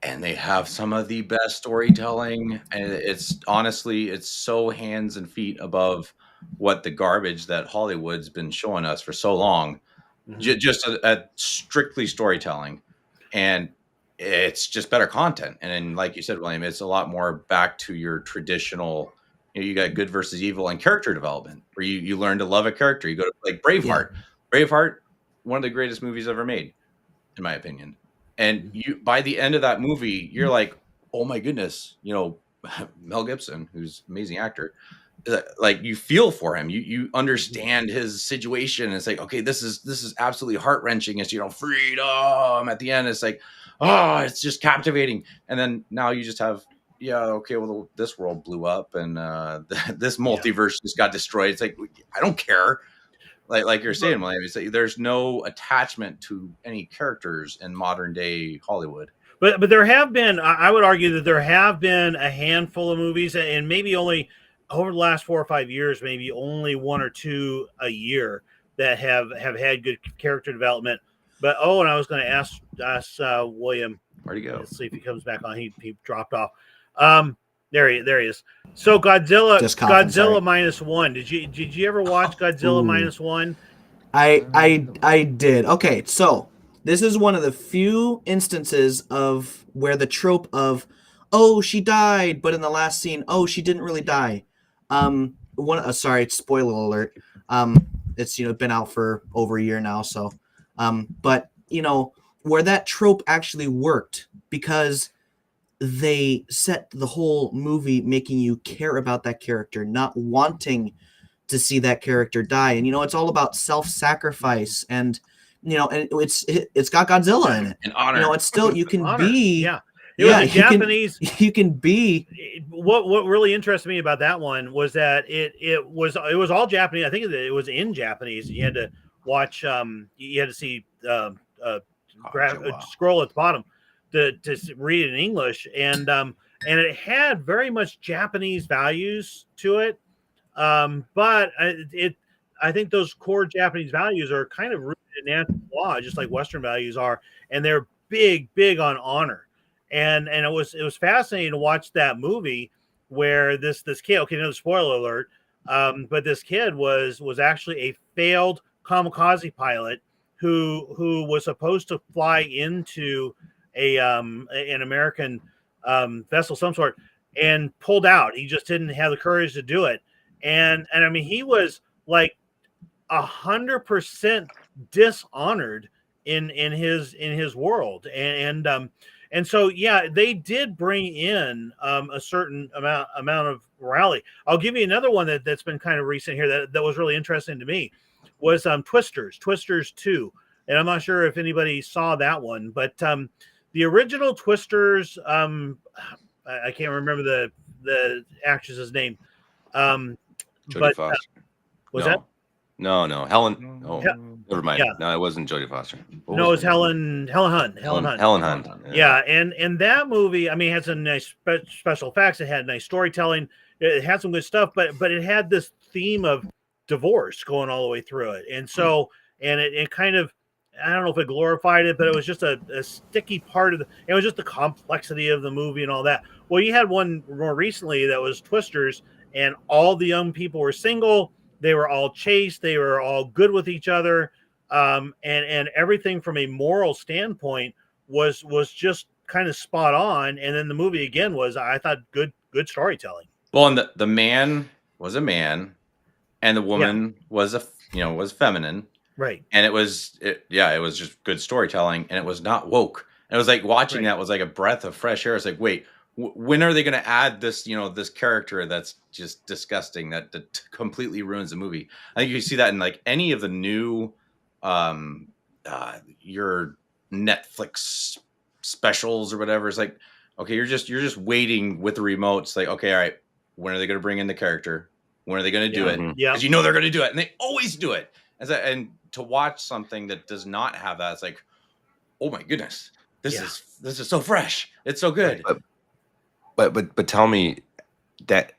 and they have some of the best storytelling, and it's so hands and feet above what the garbage that Hollywood's been showing us for so long. Just at strictly storytelling, and it's just better content. And then, like you said, William, it's a lot more back to your traditional. You got good versus evil and character development, where you learn to love a character. You go to like Braveheart. Braveheart, one of the greatest movies ever made, in my opinion. And by the end of that movie, you're like, oh my goodness, Mel Gibson, who's an amazing actor, like you feel for him, you understand his situation. It's like, okay, this is absolutely heart-wrenching. It's freedom at the end. It's like, oh, it's just captivating. And then now you just have, this world blew up, and this multiverse just got destroyed. It's like, I don't care. Like you're saying, William, it's like there's no attachment to any characters in modern day Hollywood. But there have been, I would argue that there have been a handful of movies, and maybe only over the last 4 or 5 years, maybe only 1 or 2 a year that have had good character development. But and I was going to ask William. Where'd he go? Let's see if he comes back on. He dropped off. There he is. So Godzilla -1. Did you ever watch Godzilla -1? I did. Okay, so this is one of the few instances of where the trope of, oh, she died, but in the last scene, oh, she didn't really die. Sorry, spoiler alert. It's been out for over a year now, so but where that trope actually worked, because they set the whole movie making you care about that character, not wanting to see that character die. And it's all about self-sacrifice, and and it's got Godzilla in it. And honor. It's still, you can honor. be It was a Japanese. You can be. What really interested me about that one was that it was all Japanese. I think it was in Japanese. You had to watch. You had to see scroll at the bottom to read it in English, and it had very much Japanese values to it. But I think those core Japanese values are kind of rooted in natural law, just like Western values are, and they're big on honor. And it was fascinating to watch that movie where this kid, okay, no spoiler alert, but this kid was actually a failed kamikaze pilot who was supposed to fly into an American vessel, some sort, and pulled out. He just didn't have the courage to do it. And I mean, he was like 100% dishonored in his world. And so, yeah, they did bring in a certain amount of morality. I'll give you another one that's been kind of recent here that was really interesting to me was Twisters 2. And I'm not sure if anybody saw that one, but the original Twisters, I can't remember the actress's name. Jodie But Foster. was no. that? No, Helen. Oh, never mind. Yeah. No, it wasn't Jodie Foster. No, it was Helen Hunt. Helen Hunt. Helen Hunt. Yeah, and that movie, I mean, it had some nice special effects. It had nice storytelling. It had some good stuff, but it had this theme of divorce going all the way through it, and so it kind of, I don't know if it glorified it, but it was just a sticky part of it was just the complexity of the movie and all that. Well, you had one more recently that was Twisters, and all the young people were single. They were all chaste. They were all good with each other, and everything from a moral standpoint was just kind of spot on. And then the movie again was, I thought, good storytelling. Well, and the man was a man, and the woman was was feminine, right? And it was just good storytelling, and it was not woke. And it was like watching that was like a breath of fresh air. It's like, wait, when are they going to add this this character that's just disgusting that completely ruins the movie? I think you see that in like any of the new your Netflix specials or whatever. It's like, okay, you're just waiting with the remote. It's like, okay, all right, when are they going to bring in the character? When are they going to do it? Yeah, because they're going to do it, and they always do it. And to watch something that does not have that, it's like, oh my goodness, this is so fresh. It's so good. But tell me, that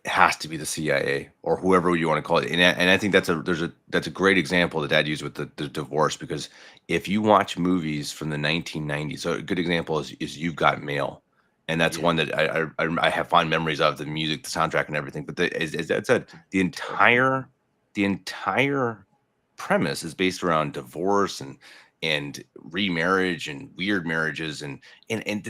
has to be the CIA or whoever you want to call it. And I think that's a great example that Dad used with the divorce, because if you watch movies from the 1990s, so a good example is You've Got Mail. And that's one that I have fond memories of, the music, the soundtrack, and everything. But as Dad said, the entire premise is based around divorce and remarriage and weird marriages, and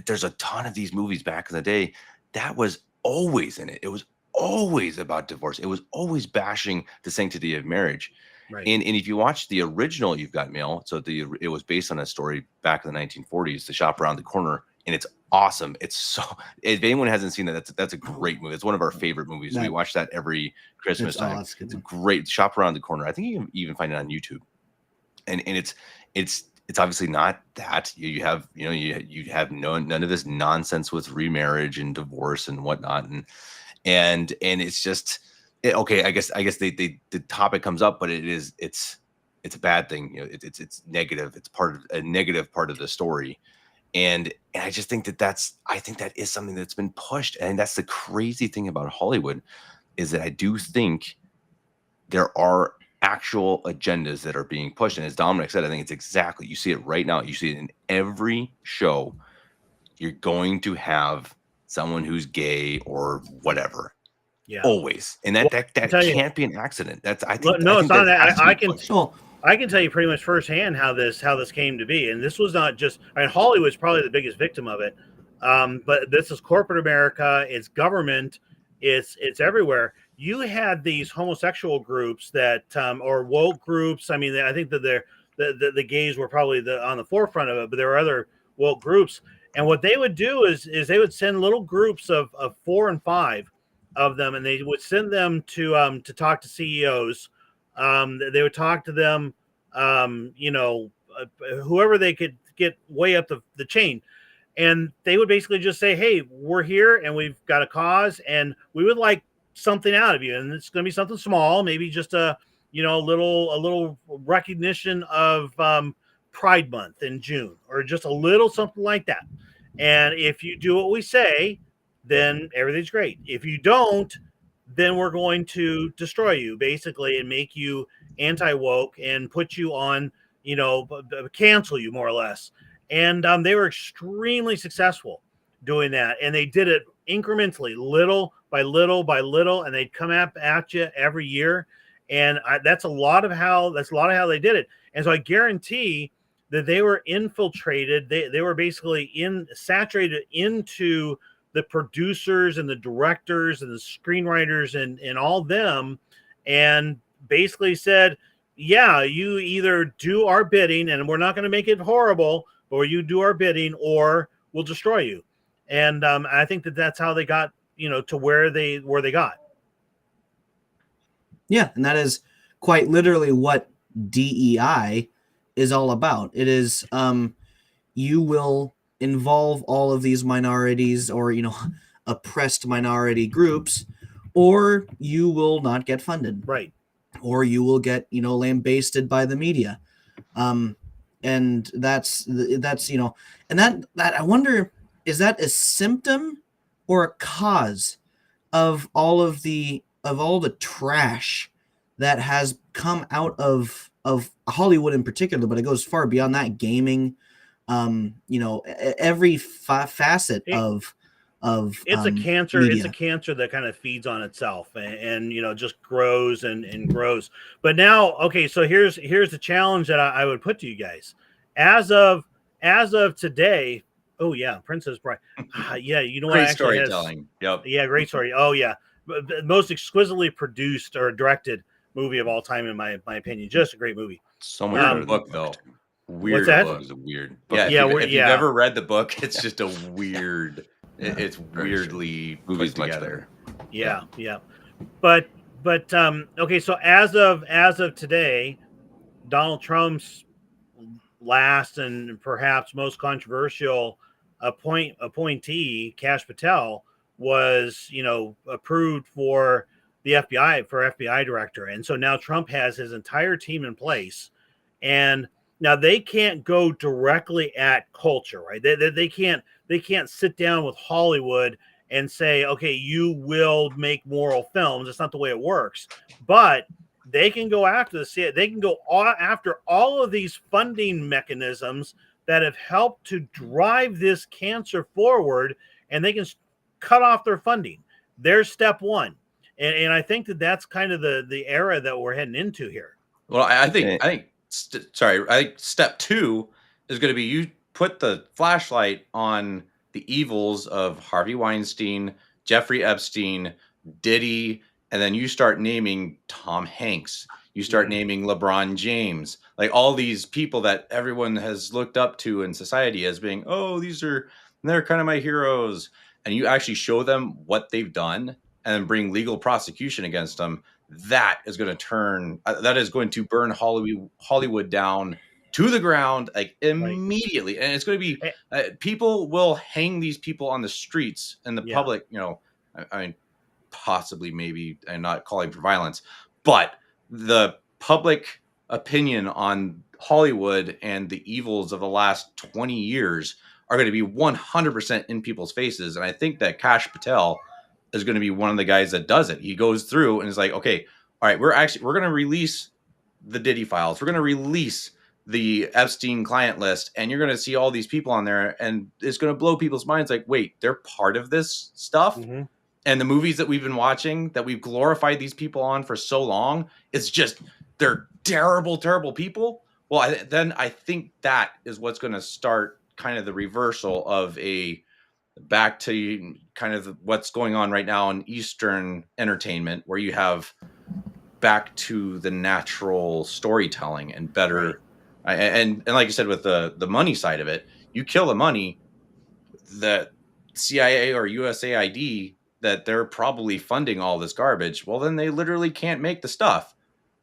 there's a ton of these movies back in the day that was always in it. It was always about divorce. It was always bashing the sanctity of marriage. Right. And if you watch the original You've Got Mail, so it was based on a story back in the 1940s, The Shop Around the Corner, and it's awesome. It's so, if anyone hasn't seen it, that's a great movie. It's one of our favorite movies. We watch that every Christmas time. It's a great Shop Around the Corner. I think you can even find it on YouTube. And it's obviously not that. You have none of this nonsense with remarriage and divorce and whatnot, and it's just okay. I guess the topic comes up, but it's a bad thing. It's negative. It's a negative part of the story. And I just think that is something that's been pushed. And that's the crazy thing about Hollywood, is that I do think there are actual agendas that are being pushed. And as Dominic said, I think it's exactly, you see it right now. You see it in every show. You're going to have someone who's gay or whatever. Yeah. Always. And that can't be an accident. It's not that. I can tell you pretty much firsthand how this came to be. And this was not just, Hollywood's probably the biggest victim of it. But this is corporate America, it's government, it's everywhere. You had these homosexual groups that or woke groups. I mean, I think that the gays were probably on the forefront of it, but there were other woke groups. And what they would do is they would send little groups of 4 and 5 of them, and they would send them to talk to CEOs. They would talk to them, whoever they could get way up the chain. And they would basically just say, hey, we're here and we've got a cause and we would like something out of you. And it's going to be something small, maybe just a little recognition of Pride Month in June, or just a little something like that. And if you do what we say, then everything's great. If you don't, then we're going to destroy you, basically, and make you anti-woke and put you on, cancel you more or less. And they were extremely successful doing that. And they did it incrementally, little by little by little, and they'd come at you every year. And that's a lot of how they did it. And so I guarantee that they were infiltrated. They were basically saturated into the producers and the directors and the screenwriters and all them, and basically said, yeah, you either do our bidding and we're not going to make it horrible, or you do our bidding or we'll destroy you. And I think that's how they got, to where they got. Yeah. And that is quite literally what DEI is all about. It is, you will involve all of these minorities or, oppressed minority groups, or you will not get funded. Right. Or you will get, lambasted by the media. And that's, and that I wonder, is that a symptom or a cause of all the trash that has come out of Hollywood in particular, but it goes far beyond that. Gaming, every facet of it's a cancer. media. It's a cancer that kind of feeds on itself and just grows and grows. But now, okay, so here's the challenge that I would put to you guys. As of today, oh yeah, Princess Bride. Yeah, you know what? Great storytelling. Yep. Yeah, great story. Oh yeah, most exquisitely produced or directed movie of all time in my opinion. Just a great movie. So much book though. Weird. What's that? Book is a weird. Yeah, if you've never read the book, it's just a weird. It's weirdly put together. Yeah. But okay, so as of today, Donald Trump's last and perhaps most controversial appointee, Kash Patel, was approved for the FBI director, and so now Trump has his entire team in place, and now they can't go directly at culture, right? They can't sit down with Hollywood and say, okay, you will make moral films. That's not the way it works. But they can go after they can go after all of these funding mechanisms that have helped to drive this cancer forward, and they can cut off their funding. There's step one. And I think that's kind of the era that we're heading into here. Well, I think step two is going to be you put the flashlight on the evils of Harvey Weinstein, Jeffrey Epstein, Diddy, and then you start naming Tom Hanks. You start naming LeBron James, like all these people that everyone has looked up to in society as being, they're kind of my heroes. And you actually show them what they've done and then bring legal prosecution against them. That is going to burn Hollywood down to the ground, like immediately. And it's going to be, people will hang these people on the streets and the public, I mean, possibly, maybe, I'm not calling for violence, but the public opinion on Hollywood and the evils of the last 20 years are going to be 100% in people's faces. And I think that Kash Patel is going to be one of the guys that does it. He goes through and is like, okay, all right, we're going to release the Diddy files. We're going to release the Epstein client list, and you're going to see all these people on there, and it's going to blow people's minds. Like, wait, they're part of this stuff. Mm-hmm. And the movies that we've been watching, that we've glorified these people on for so long, it's just, they're terrible, terrible people. Well, I think that is what's going to start kind of the reversal of back to kind of what's going on right now in Eastern entertainment, where you have back to the natural storytelling and better. And like you said, with the money side of it, you kill the money, the CIA or USAID, that they're probably funding all this garbage. Well, then they literally can't make the stuff.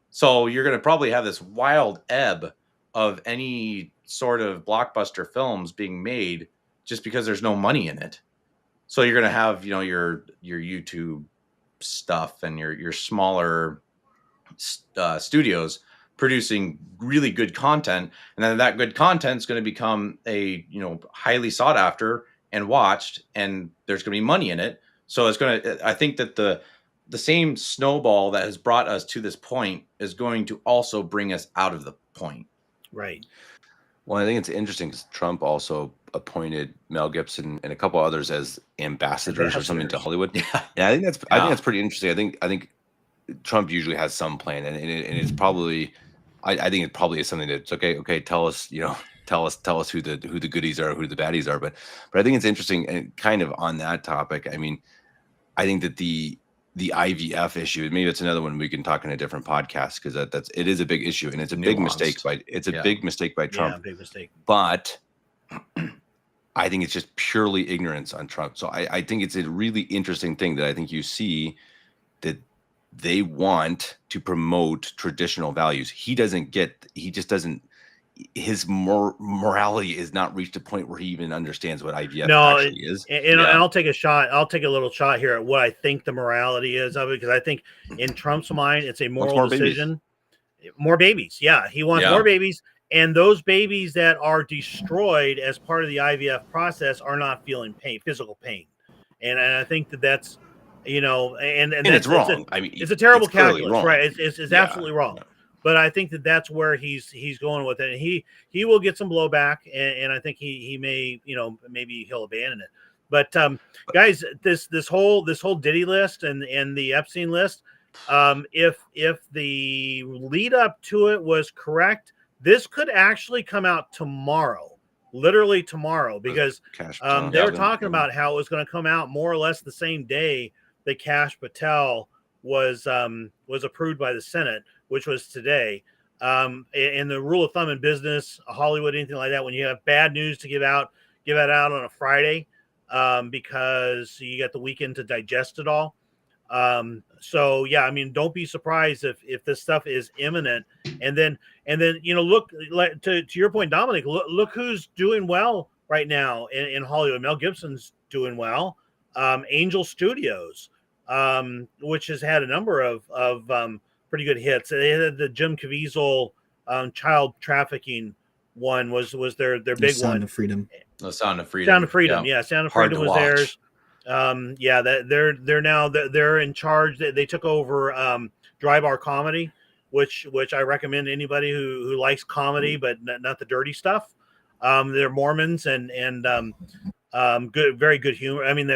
So you're going to probably have this wild ebb of any sort of blockbuster films being made just because there's no money in it. So you're going to have, your YouTube stuff and your smaller studios producing really good content. And then that good content is going to become highly sought after and watched, and there's going to be money in it. So I think that the same snowball that has brought us to this point is going to also bring us out of the point. Right. Well, I think it's interesting because Trump also appointed Mel Gibson and a couple others as ambassadors or something to Hollywood. Yeah, I think that's pretty interesting. I think Trump usually has some plan, and it's probably, I think it probably is something that's okay. Tell us, tell us who the goodies are, who the baddies are. But I think it's interesting, and kind of on that topic. I mean, I think that the IVF issue, maybe that's another one we can talk in a different podcast, because it is a big issue, and it's a big mistake big mistake by Trump. Yeah, big mistake. But I think it's just purely ignorance on Trump. So I think it's a really interesting thing that I think you see that they want to promote traditional values. He just doesn't his morality is not reached a point where he even understands what IVF No, actually is. and I'll take a shot. I'll take a little shot here at what I think the morality is of it, because I think in Trump's mind, it's a moral decision. More babies. Yeah, he wants more babies, and those babies that are destroyed as part of the IVF process are not feeling pain, physical pain, and I think that's, and it's wrong. It's a terrible calculus, wrong. right? It's absolutely wrong. But I think that's where he's going with it, and he will get some blowback, and I think he may, maybe he'll abandon it. But guys, this whole Diddy list and the Epstein list, if the lead up to it was correct, this could actually come out tomorrow, literally tomorrow, because they were talking about how it was going to come out more or less the same day that Kash Patel was approved by the Senate, which was today. And the rule of thumb in business, Hollywood, anything like that, when you have bad news to give it out on a Friday, because you got the weekend to digest it all. So yeah, I mean, don't be surprised if this stuff is imminent. And then look, to your point, Dominic, look who's doing well right now in Hollywood. Mel Gibson's doing well. Angel Studios, which has had a number of pretty good hits. They had the Jim Caviezel child trafficking one was their big Sound one. of Freedom. The Sound of Freedom. Sound of Freedom. Yeah, Sound of Freedom was theirs. They're in charge. They took over Dry Bar Comedy, which I recommend to anybody who likes comedy but not the dirty stuff. They're Mormons and good, very good humor. I mean,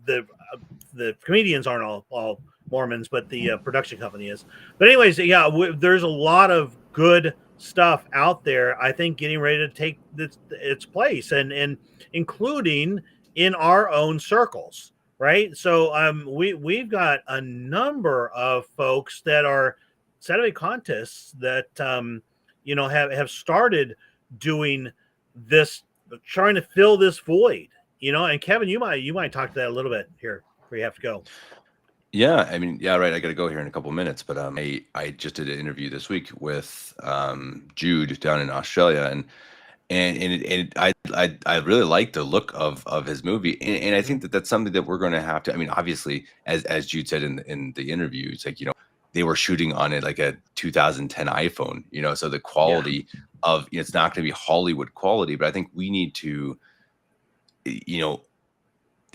the comedians aren't all Mormons, but the production company is. But anyways, yeah, there's a lot of good stuff out there, I think, getting ready to take its place, and including in our own circles, right? So we've got a number of folks that are Saturday contests that have started doing this, trying to fill this void, and Kevin, you might talk to that a little bit here before you have to go. Yeah, I mean, yeah, right. I got to go here in a couple of minutes, but I just did an interview this week with Jude down in Australia, and I really like the look of his movie, and I think that's something that we're going to have to. I mean, obviously, as Jude said in the interview, it's like, they were shooting on it like a 2010 iPhone, so the quality of it's not going to be Hollywood quality, but I think we need to,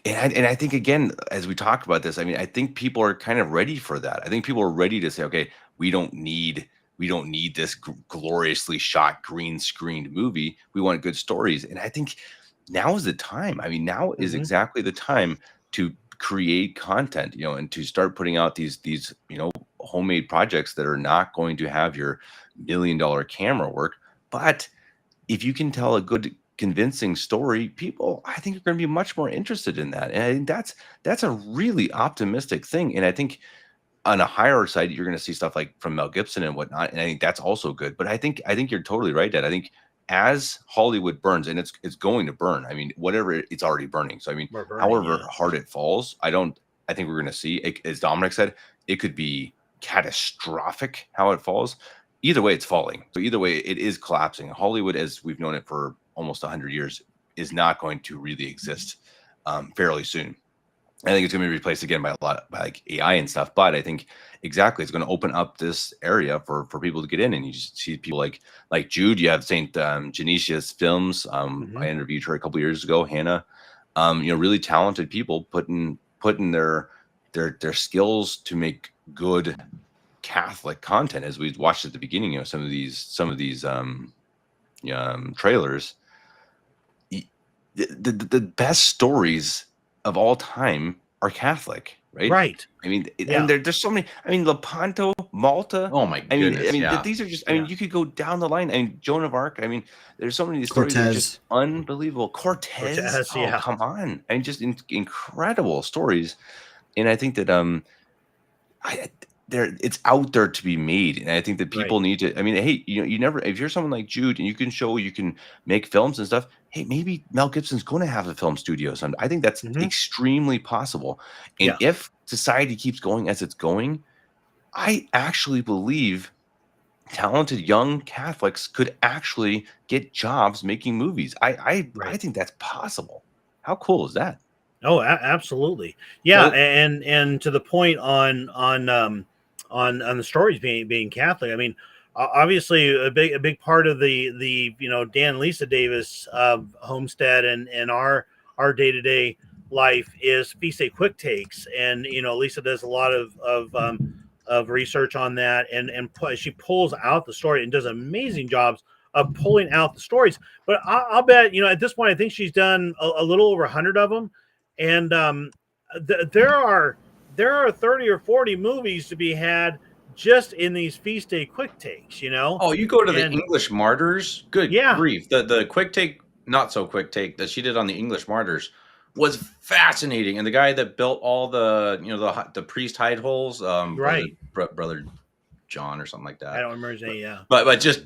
And I think, again, as we talk about this, I mean, I think people are kind of ready for that. I think people are ready to say, okay, we don't need this gloriously shot green screened movie. We want good stories. And I think now is the time. I mean, now is exactly the time to create content, and to start putting out these homemade projects that are not going to have your $1 million camera work. But if you can tell a good, convincing story, people, I think, are going to be much more interested in that. And I think that's a really optimistic thing. And I think on a higher side, you're going to see stuff like from Mel Gibson and whatnot. And I think that's also good. But I think you're totally right, Dad. I think as Hollywood burns, and it's going to burn. I mean, whatever, it's already burning. So I mean, however hard it falls, I think we're going to see, as Dominic said, it could be catastrophic how it falls. Either way, it's falling. So either way, it is collapsing. Hollywood, as we've known it for almost 100 years, is not going to really exist fairly soon. I think it's going to be replaced again by like AI and stuff. But I think exactly, it's going to open up this area for people to get in, and you just see people like Jude. You have St. Genesia's Films. I interviewed her a couple years ago. Hannah, really talented people putting their skills to make good Catholic content. As we watched at the beginning, some of these trailers. The best stories of all time are Catholic, right? Right. I mean, and there's so many. I mean, Lepanto, Malta. Oh my goodness! These are just. I mean, you could go down the line. I mean, Joan of Arc. I mean, there's so many of these stories that are just unbelievable. Cortez. Yeah. Come on! I mean, just incredible stories. And I think that it's out there to be made, and I think that people need to. I mean, hey, you never. If you're someone like Jude and you can make films and stuff. Hey, maybe Mel Gibson's going to have a film studio someday. I think that's extremely possible. And if society keeps going as it's going, I actually believe talented young Catholics could actually get jobs making movies. I think that's possible. How cool is that? Oh, absolutely. Yeah, and to the point on the stories being Catholic. I mean, obviously a big part of the Dan and Lisa Davis homestead and our day-to-day life is feast day quick takes, and Lisa does a lot of research on that, and she pulls out the story and does amazing jobs of pulling out the stories. But I'll bet at this point I think she's done a little over 100 of them, and there are 30 or 40 movies to be had just in these feast day quick takes. Oh, you go to the English Martyrs. Good grief! The quick take, not so quick take that she did on the English Martyrs was fascinating. And the guy that built all the the priest hide holes, right, brother John or something like that. I don't remember his name. Yeah, but just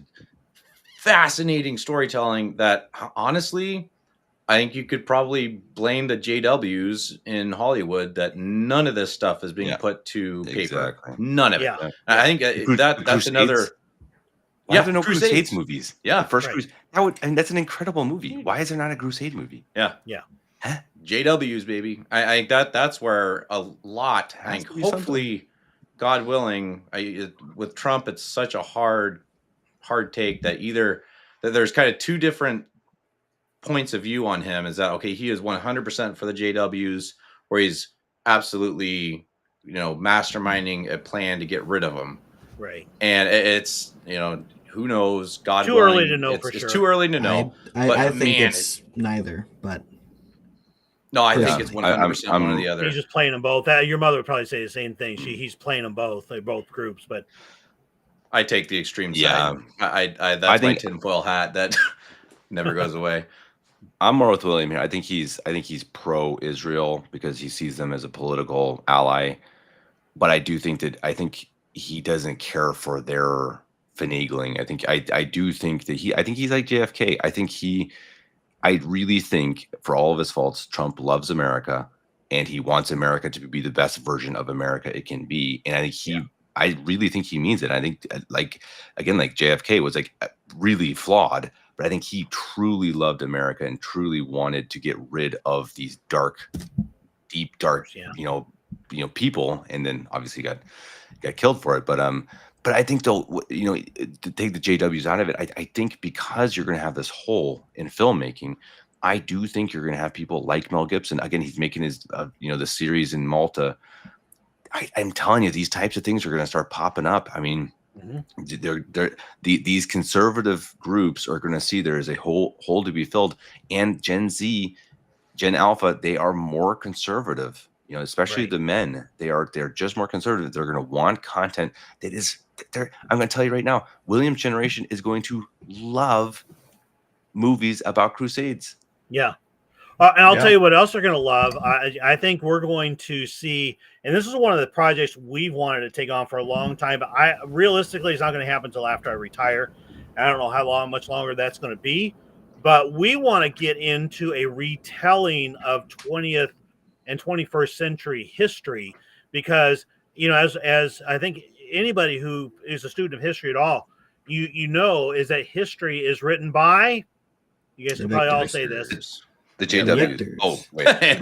fascinating storytelling that honestly, I think you could probably blame the JWs in Hollywood that none of this stuff is being put to paper. None of it. I think that's another. Why are there no Crusades movies? Yeah, the first Crusade. That's an incredible movie. Why is there not a Crusade movie? Yeah. Huh? JWs, baby. I think that's where a lot. I think hopefully, God willing, with Trump, it's such a hard take that that there's kind of two different points of view on him. Is that okay? He is 100% for the JWs, or he's absolutely masterminding a plan to get rid of them. Right. And it's who knows? God too willing, early to know for sure. It's too early to know. I think it's neither, but. No, I think it's 100% one or the other. He's just playing them both. Your mother would probably say the same thing. He's playing them both. They're both groups, but I take the extreme side. That's my tinfoil hat that never goes away. I'm more with William here. I think he's pro-Israel because he sees them as a political ally. But I think he doesn't care for their finagling. I do think that I think he's like JFK. I really think, for all of his faults, Trump loves America, and he wants America to be the best version of America it can be. And I think I really think he means it. I think, like JFK was really flawed, but I think he truly loved America and truly wanted to get rid of these deep dark, people. And then obviously got killed for it. But I think though, to take the JWs out of it, I think because you're going to have this hole in filmmaking, I do think you're going to have people like Mel Gibson. Again, he's making his, the series in Malta. I'm telling you, these types of things are going to start popping up. I mean, these conservative groups are going to see there is a hole to be filled, and Gen Z, Gen Alpha, they are more conservative. Especially the men, they're just more conservative. They're going to want content that is. I'm going to tell you right now, William's generation is going to love movies about Crusades. Yeah. And I'll tell you what else they're going to love. I think we're going to see, and this is one of the projects we've wanted to take on for a long time, but realistically, it's not going to happen until after I retire. I don't know much longer that's going to be, but we want to get into a retelling of 20th and 21st century history, because, as I think anybody who is a student of history at all, is that history is written by, you guys can probably all say this, the JWs. Oh, wait. It's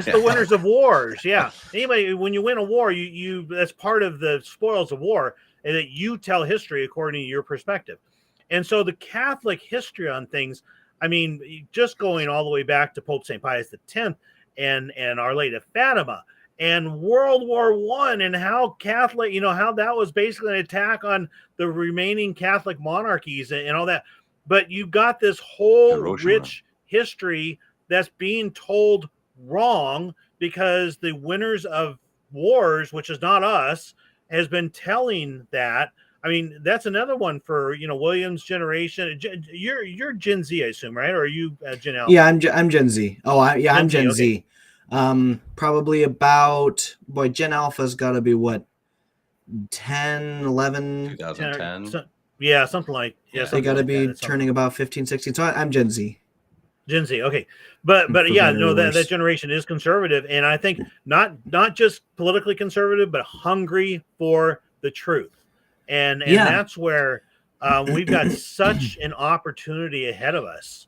the winners of wars. Yeah. Anybody, when you win a war, you that's part of the spoils of war, and that you tell history according to your perspective. And so the Catholic history on things, I mean, just going all the way back to Pope St. Pius X and Our Lady of Fatima and World War I, and how Catholic, how that was basically an attack on the remaining Catholic monarchies and all that. But you got this whole rich history that's being told wrong because the winners of wars, which is not us, has been telling that. I mean, that's another one for William's generation. You're Gen Z, I assume, right? Or are you Gen Alpha? Yeah, I'm Gen Z. I'm Gen Z. Probably about Gen Alpha's got to be what, 10, 11, 2010. Yeah, something like they got to be turning about 15, 16. So I'm Gen Z. Gen Z, okay, but yeah, no, that generation is conservative, and I think not just politically conservative, but hungry for the truth. and Yeah. that's where we've got such an opportunity ahead of us.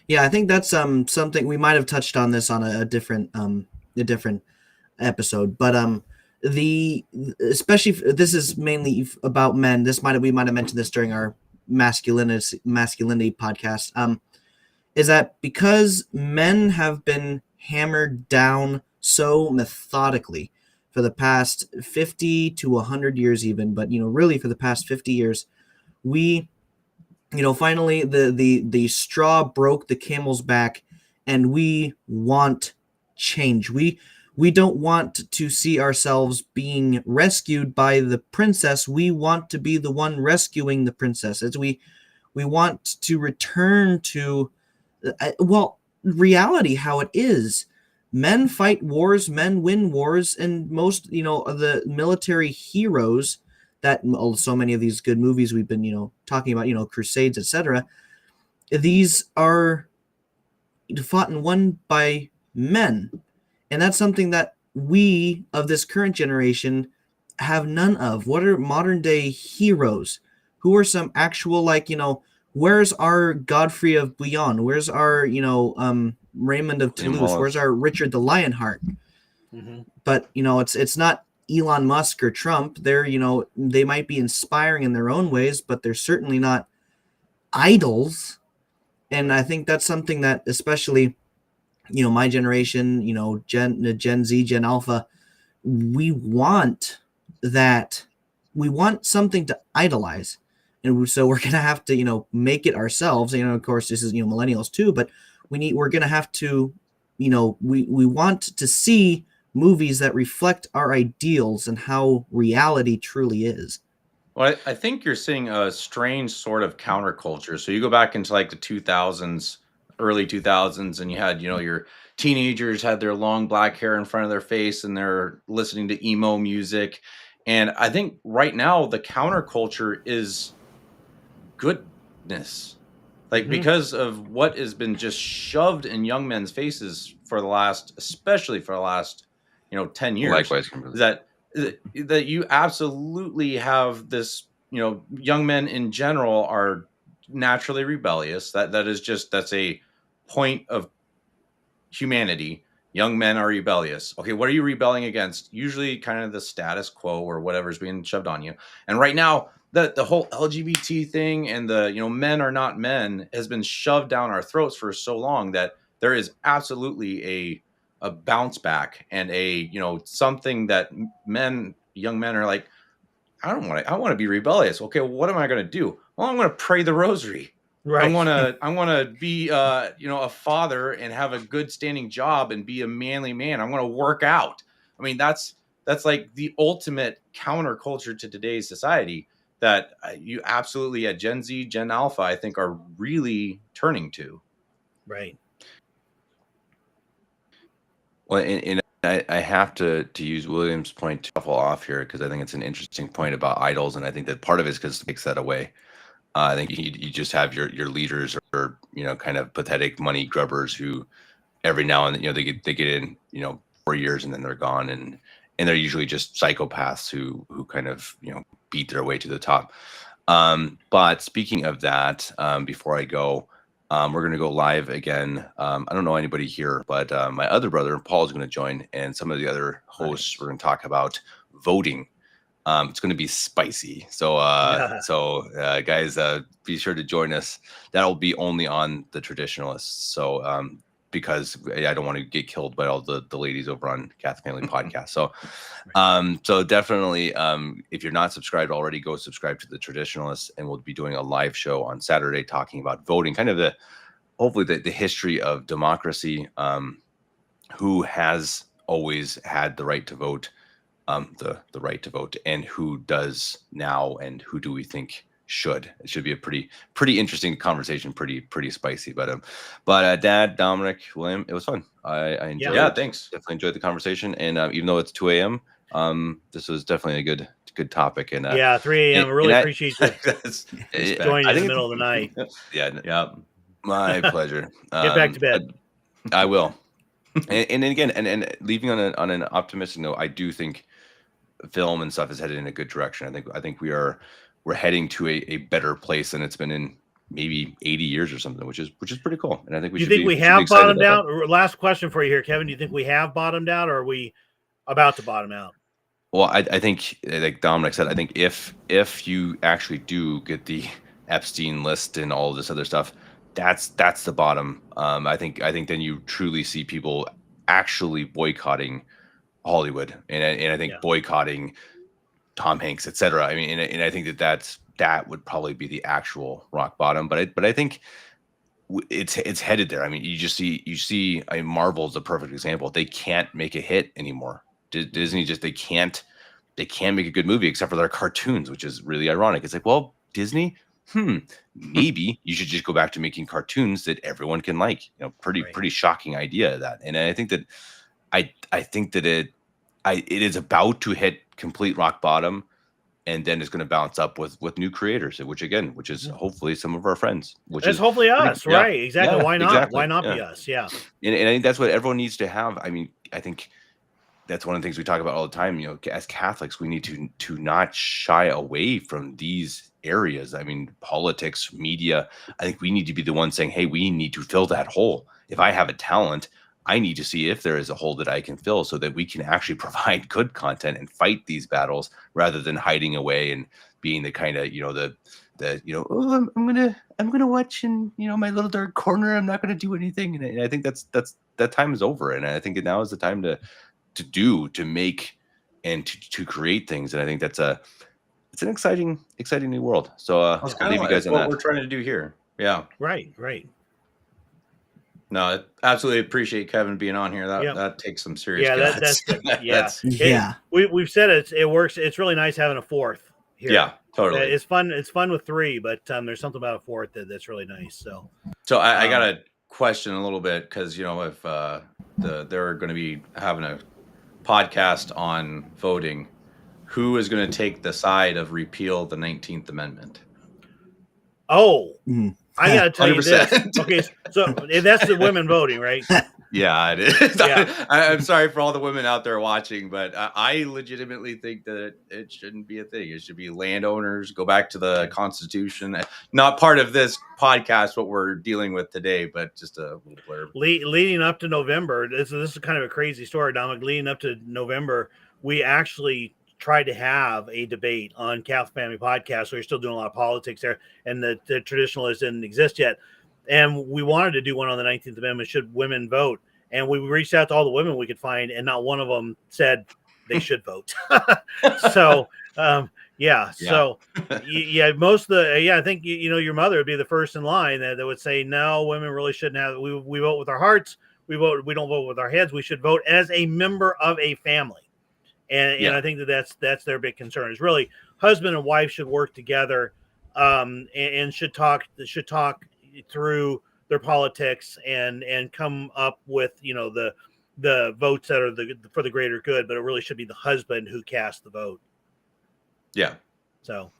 Yeah, I think that's something we might have touched on this on a different episode, but especially this is mainly about men. We might have mentioned this during our masculinity podcast. Is that because men have been hammered down so methodically for the past 50 to 100 years, even, but really for the past 50 years, we finally the straw broke the camel's back, and we want change. We don't want to see ourselves being rescued by the princess. We want to be the one rescuing the princess. We want to return to reality, how it is. Men fight wars, men win wars, and most of the military heroes that so many of these good movies we've been talking about, crusades, etc., these are fought and won by men, and that's something that we of this current generation have none of. What are modern day heroes? Who are some actual, where's our Godfrey of Bouillon? Where's our Raymond of Toulouse? Where's our Richard the Lionheart? Mm-hmm. But it's not Elon Musk or Trump. They're they might be inspiring in their own ways, but they're certainly not idols. And I think that's something that especially my generation, Gen Z, Gen Alpha, we want something to idolize. And so we're gonna have to make it ourselves. Of course this is millennials too, but we're gonna have to we want to see movies that reflect our ideals and how reality truly is. Well, I think you're seeing a strange sort of counterculture. So you go back into like the 2000s, early 2000s, and you had, your teenagers had their long black hair in front of their face and they're listening to emo music. And I think right now the counterculture is goodness. Like, because of what has been just shoved in young men's faces especially for the last 10 years. Likewise, that you absolutely have this, young men in general are naturally rebellious. That's a point of humanity. Young men are rebellious. Okay, what are you rebelling against? Usually kind of the status quo or whatever's being shoved on you. And right now, the whole LGBT thing and the men are not men has been shoved down our throats for so long that there is absolutely a bounce back and something that young men are like, I want to be rebellious. Okay, well, what am I going to do? Well, I'm going to pray the rosary. Right. I want to be a father and have a good standing job and be a manly man. I'm going to work out. I mean, that's like the ultimate counterculture to today's society that you absolutely at Gen Z, Gen Alpha, I think are really turning to. Right. Well, and I have to use William's point to shuffle off here because I think it's an interesting point about idols, and I think that part of it is because it takes that away. I think you just have your leaders or kind of pathetic money grubbers who every now and then they get in 4 years and then they're gone, and they're usually just psychopaths who kind of beat their way to the top. But speaking of that, before I go, we're going to go live again. I don't know anybody here, but my other brother Paul is going to join, and some of the other hosts. Nice. We're going to talk about voting. It's going to be spicy. So, guys, be sure to join us. That'll be only on the Traditionalists. So, because I don't want to get killed by all the ladies over on Catholic Family Podcast. So, so definitely, if you're not subscribed already, go subscribe to the Traditionalists, and we'll be doing a live show on Saturday talking about voting, kind of hopefully the history of democracy, who has always had the right to vote. The right to vote, and who does now, and who do we think should? It should be a pretty interesting conversation, pretty spicy. But Dad, Dominic, William, it was fun. I enjoyed it. Yeah, thanks. Definitely enjoyed the conversation, and even though it's 2 a.m., this was definitely a good topic. And 3 a.m. I really appreciate you joining in the middle of the night. Yeah, my pleasure. Get back to bed. I will. And again, and leaving on an optimistic note, I do think film and stuff is headed in a good direction. I think we're heading to a better place than it's been in maybe 80 years or something, which is pretty cool. And I think we have bottomed out? Last question for you here, Kevin. Do you think we have bottomed out, or are we about to bottom out? Well, I think, like Dominic said, I think if you actually do get the Epstein list and all this other stuff, that's the bottom. I think then you truly see people actually boycotting Hollywood, and I think boycotting Tom Hanks, etc. I mean, and I think that would probably be the actual rock bottom. But I think it's headed there. I mean, you see. I mean, Marvel's a perfect example. They can't make a hit anymore. Disney they can't make a good movie except for their cartoons, which is really ironic. It's like, well, Disney, maybe you should just go back to making cartoons that everyone can like. You know, pretty shocking idea that. And I think that I think that it is about to hit complete rock bottom, and then it's going to bounce up with new creators, which is hopefully some of our friends. Which is hopefully us, right? Exactly. Yeah, Why not? exactly. Why not be us? Yeah. And I think that's what everyone needs to have. I mean, I think that's one of the things we talk about all the time. You know, as Catholics, we need to not shy away from these areas. I mean, politics, media. I think we need to be the ones saying, "Hey, we need to fill that hole. If I have a talent, I need to see if there is a hole that I can fill, so that we can actually provide good content and fight these battles, rather than hiding away and being the kind of oh, I'm gonna watch in my little dark corner. I'm not gonna do anything." And I think that time is over, and I think now is the time to make and to create things. And I think it's an exciting new world. So I'll leave you guys on that. What we're trying to do here. Yeah. Right. No, I absolutely appreciate Kevin being on here. That takes some serious guts. We've said it works. It's really nice having a fourth here. Yeah, totally. It's fun. It's fun with three, but there's something about a fourth that's really nice. So I got to question a little bit, because if they're going to be having a podcast on voting, who is going to take the side of repeal the 19th Amendment? Oh, I got to tell 100%. You this. Okay, so that's the women voting, right? Yeah, it is. Yeah. I'm sorry for all the women out there watching, but I legitimately think that it shouldn't be a thing. It should be landowners. Go back to the Constitution. Not part of this podcast, what we're dealing with today, but just a little blurb. Leading up to November, this is kind of a crazy story, Dominic. Leading up to November, we actually tried to have a debate on Catholic Family Podcast. So we're still doing a lot of politics there, and the traditionalists didn't exist yet. And we wanted to do one on the 19th Amendment, should women vote? And we reached out to all the women we could find, and not one of them said they should vote. So, So, most of the, I think, your mother would be the first in line that would say, no, women really shouldn't have, we vote with our hearts. We don't vote with our heads. We should vote as a member of a family. And I think that's their big concern, is really husband and wife should work together, and should talk through their politics and come up with the votes that are for the greater good. But it really should be the husband who casts the vote. Yeah. So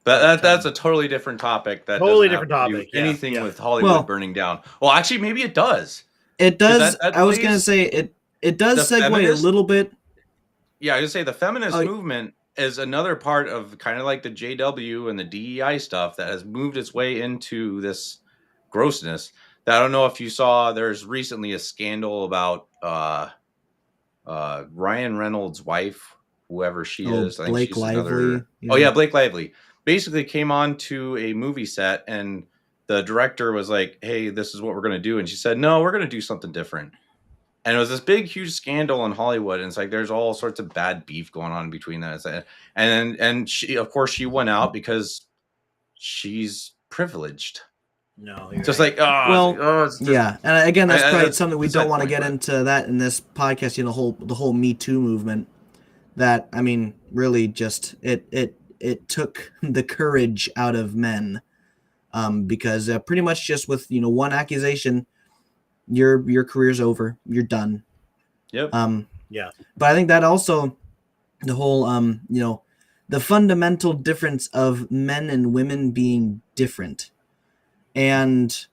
that's a totally different topic. That totally different topic. Anything with Hollywood burning down. Well, actually, maybe it does. It does. I was going to say it does segue a little bit. Yeah, I was going to say the feminist movement is another part of kind of like the JW and the DEI stuff that has moved its way into this grossness. That I don't know if you saw, there's recently a scandal about Ryan Reynolds' wife, whoever she is. I think Blake she's Lively. Oh yeah, Blake Lively. Basically came on to a movie set, and the director was like, "Hey, this is what we're going to do." And she said, "No, we're going to do something different." And it was this big, huge scandal in Hollywood. And it's like, there's all sorts of bad beef going on between that. And she, of course, she went out because she's privileged. No, just right. Yeah. And again, that's probably something we don't want to get into that in this podcast. The whole Me Too movement. That, I mean, really just it took the courage out of men, because pretty much just with one accusation, your career's over. You're done. Yep. But I think that also the whole the fundamental difference of men and women being different, and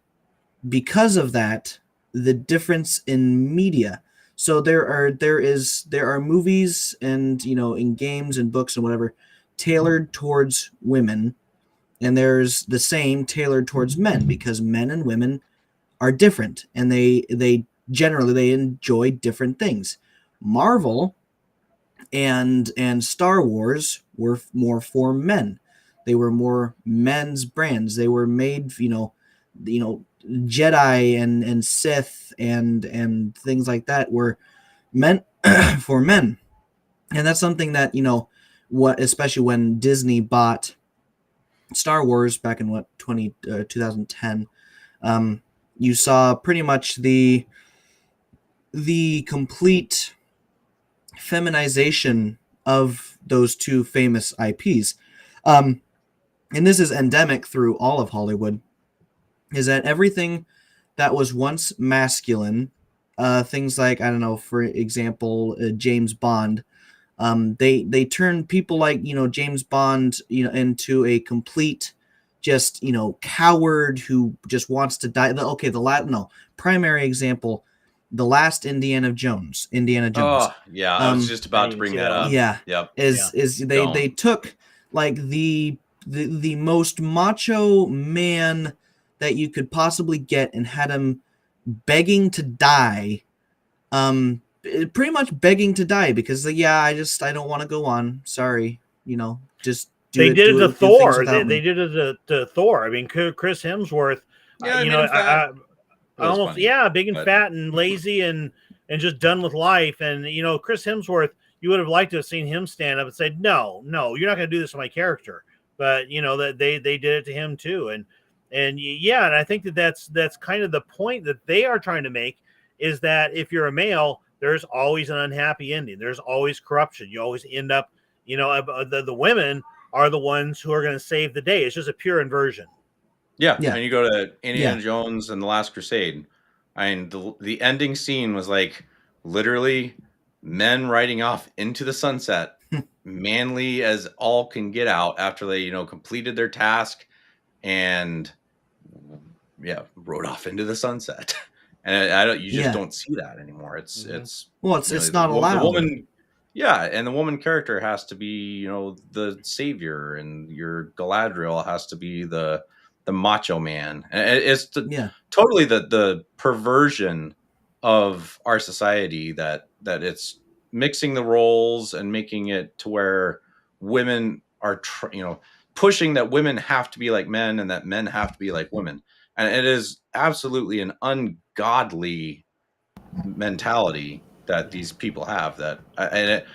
because of that, the difference in media. So there are movies and in games and books and whatever tailored towards women, and there's the same tailored towards men, because men and women are different, and they generally they enjoy different things. Marvel and Star Wars were more for men. They were more men's brands. They were made, Jedi and Sith and things like that were meant for men. And that's something that, especially when Disney bought Star Wars back in 2010, you saw pretty much the complete feminization of those two famous IPs. And this is endemic through all of Hollywood, is that everything that was once masculine, things like, I don't know, for example, James Bond, they turned people like, James Bond, into a complete just, coward who just wants to die. Primary example, the last Indiana Jones. Oh, yeah, I was just about to bring that up. Yeah. Yep. They took like the most macho man that you could possibly get and had him begging to die, pretty much begging to die because I don't want to go on. Sorry, just do they it. did it to Thor. They did it to Thor. I mean, Chris Hemsworth. Yeah, almost funny, big and fat and lazy and just done with life. And Chris Hemsworth, you would have liked to have seen him stand up and say, "No, you're not going to do this to my character." But that they did it to him too. And I think that's kind of the point that they are trying to make, is that if you're a male, there's always an unhappy ending. There's always corruption. You always end up, the women are the ones who are going to save the day. It's just a pure inversion. Yeah. And you go to Indiana Jones and the Last Crusade. I mean, the ending scene was like literally men riding off into the sunset, manly as all can get out after they, completed their task and rode off into the sunset. And you just don't see that anymore. It's not allowed. The woman, and the woman character has to be, the savior, and your Galadriel has to be the macho man. And it's totally the perversion of our society that it's mixing the roles and making it to where women are pushing that women have to be like men and that men have to be like women. And it is absolutely an ungodly mentality that these people have.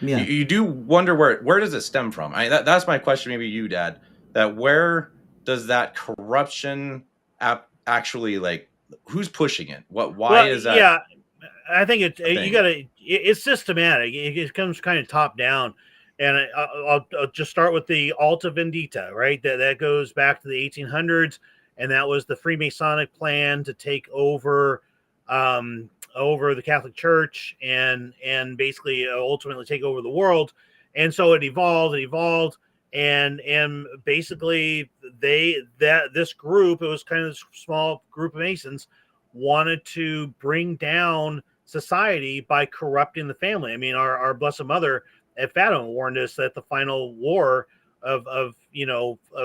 You do wonder where does it stem from? That's my question. Maybe you, Dad. That where does that corruption actually, like, who's pushing it? Why is that? Yeah, I think it's systematic. It comes kind of top down. And I'll just start with the Alta Vendita, right? That goes back to the 1800s, and that was the Freemasonic plan to take over the Catholic Church and basically ultimately take over the world. And so it evolved, and basically this group, it was kind of this small group of Masons, wanted to bring down society by corrupting the family. I mean, our Blessed Mother at Fatima warned us that the final war of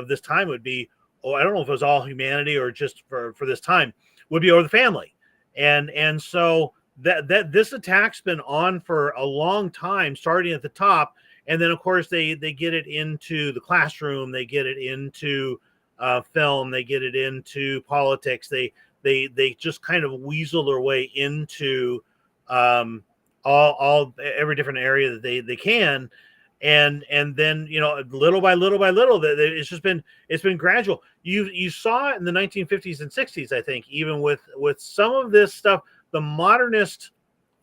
this time would be, I don't know if it was all humanity or just for this time, would be over the family. And so that this attack's been on for a long time, starting at the top. And then, of course, they get it into the classroom, they get it into film, they get it into politics. They just kind of weasel their way into every different area that they can. And then, little by little, it's been gradual. You saw it in the 1950s and 60s, I think, even with some of this stuff, the modernist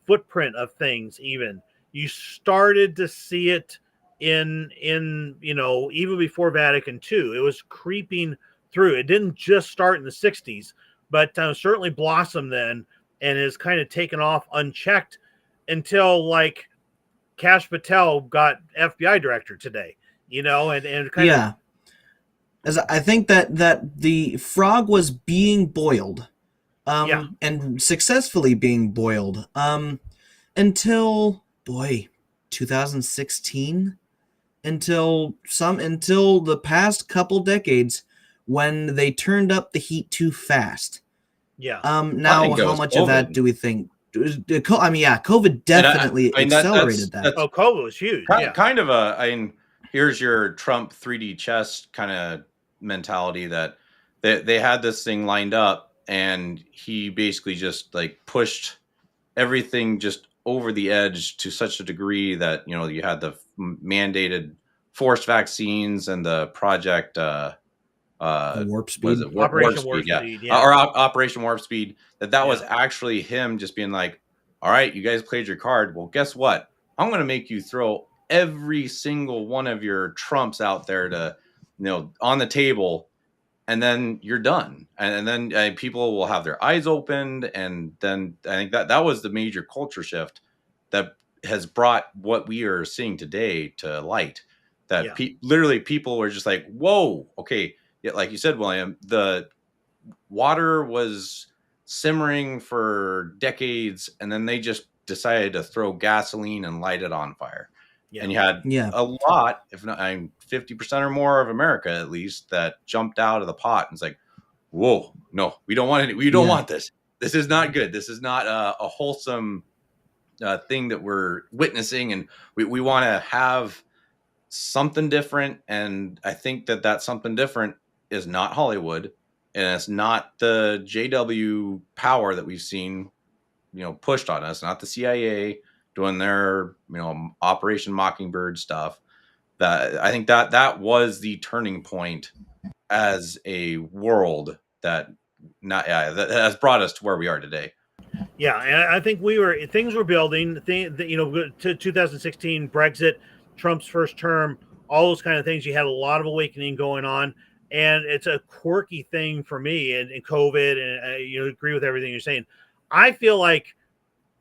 footprint of things, even you started to see it in even before Vatican II. It was creeping through. It didn't just start in the 60s, but certainly blossomed then and is kind of taken off unchecked until like Kash Patel got FBI director today, and kind of. As I think that the frog was being boiled, and successfully being boiled. until 2016, until the past couple decades when they turned up the heat too fast. Yeah. Now how much of that do we think? COVID definitely accelerated that. Oh, COVID was huge. Yeah. Kind of here's your Trump 3D chess kind of mentality that they had this thing lined up, and he basically just like pushed everything just over the edge to such a degree that, you had the mandated forced vaccines and the project Warp Speed. Operation Warp Speed, yeah. Or Operation Warp Speed. That was actually him just being like, all right, you guys played your card. Well, guess what? I'm going to make you throw every single one of your trumps out there to, on the table, and then you're done. And then people will have their eyes opened. And then I think that was the major culture shift that has brought what we are seeing today to light. That literally people were just like, whoa, okay. Yeah, like you said, William, the water was simmering for decades, and then they just decided to throw gasoline and light it on fire. Yeah. And you had a lot, if not 50% or more of America, at least, that jumped out of the pot and it's like, whoa, no, we don't want it. We don't want this. This is not good. This is not a wholesome thing that we're witnessing. And we want to have something different. And I think that something different is not Hollywood, and it's not the JW power that we've seen, pushed on us, not the CIA doing their, Operation Mockingbird stuff. That I think that was the turning point as a world that has brought us to where we are today. Yeah, and I think things were building. To 2016, Brexit, Trump's first term, all those kind of things. You had a lot of awakening going on, and it's a quirky thing for me. And COVID, and I agree with everything you're saying. I feel like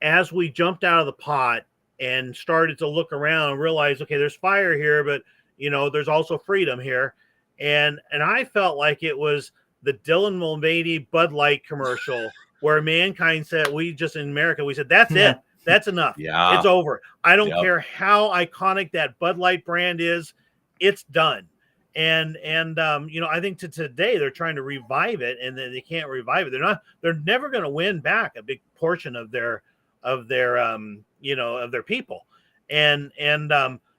as we jumped out of the pot and started to look around and realize, okay, there's fire here, but there's also freedom here, and I felt like it was the Dylan Mulvaney Bud Light commercial where mankind said, in America, we said, that's it. That's enough. Yeah. It's over. I don't care how iconic that Bud Light brand is. It's done. And I think to today they're trying to revive it, and they can't revive it. They're never going to win back a big portion of their people.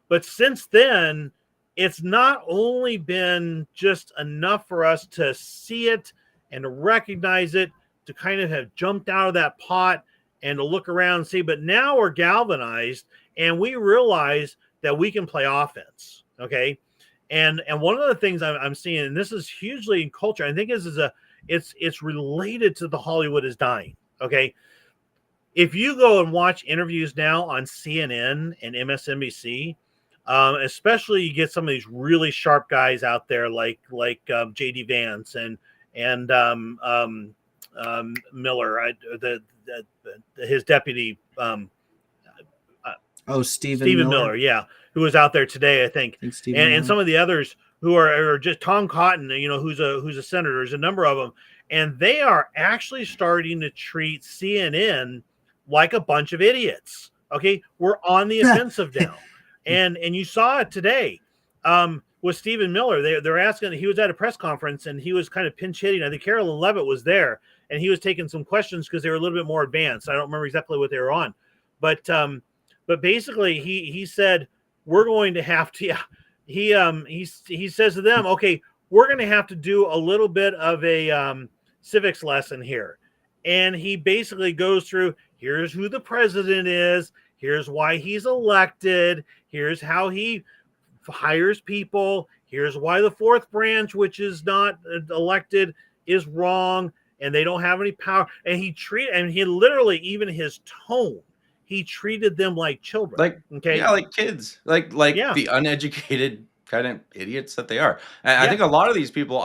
But since then, it's not only been just enough for us to see it and recognize it, to kind of have jumped out of that pot and to look around and see, but now we're galvanized and we realize that we can play offense. Okay. And one of the things I'm seeing, and this is hugely in culture, I think it's related to the Hollywood is dying. Okay. If you go and watch interviews now on CNN and MSNBC, especially you get some of these really sharp guys out there like JD Vance and Miller, his deputy, Stephen Miller, yeah, who was out there today, I think, and some of the others who are just Tom Cotton, who's a senator. There's a number of them, and they are actually starting to treat CNN like a bunch of idiots. Okay, we're on the offensive now, and you saw it today. With Stephen Miller, they're asking. He was at a press conference and he was kind of pinch hitting. I think Carolyn Levitt was there, and he was taking some questions because they were a little bit more advanced. I don't remember exactly what they were on, but basically he said we're going to have to. Yeah, he says to them, okay, we're going to have to do a little bit of a civics lesson here, and he basically goes through. Here's who the president is. Here's why he's elected. Here's how he hires people. Here's why the fourth branch, which is not elected, is wrong, and they don't have any power. And he literally, even his tone, he treated them like children. Like kids, like the uneducated kind of idiots that they are. And I think a lot of these people,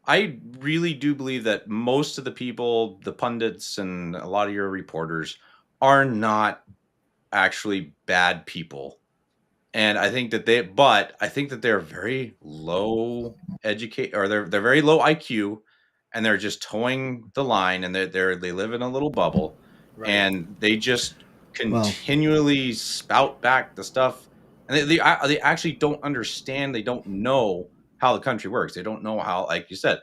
I really do believe that most of the people, the pundits and a lot of your reporters, are not actually bad people. And I think that they're very low educate, or they're very low IQ, and they're just towing the line, and they live in a little bubble, right. And they just continually spout back the stuff, and they actually don't understand. They don't know how the country works. They don't know how, like you said,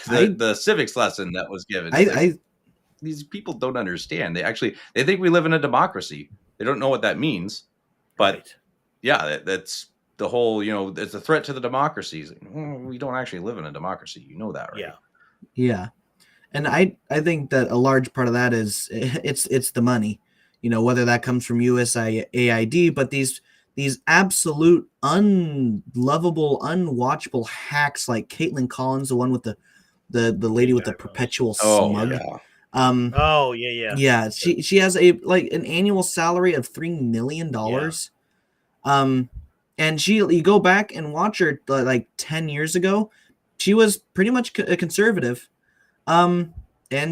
the civics lesson that was given. These people don't understand. They think we live in a democracy. They don't know what that means. But yeah, that's the whole, it's a threat to the democracies. We don't actually live in a democracy. You know that, right? Yeah. And I think that a large part of that is it's the money, whether that comes from USAID, but these absolute unlovable, unwatchable hacks like Caitlin Collins, the one with the lady with the perpetual smug. Yeah. She has an annual salary of $3 million. And you go back and watch her like 10 years ago, she was pretty much a conservative. And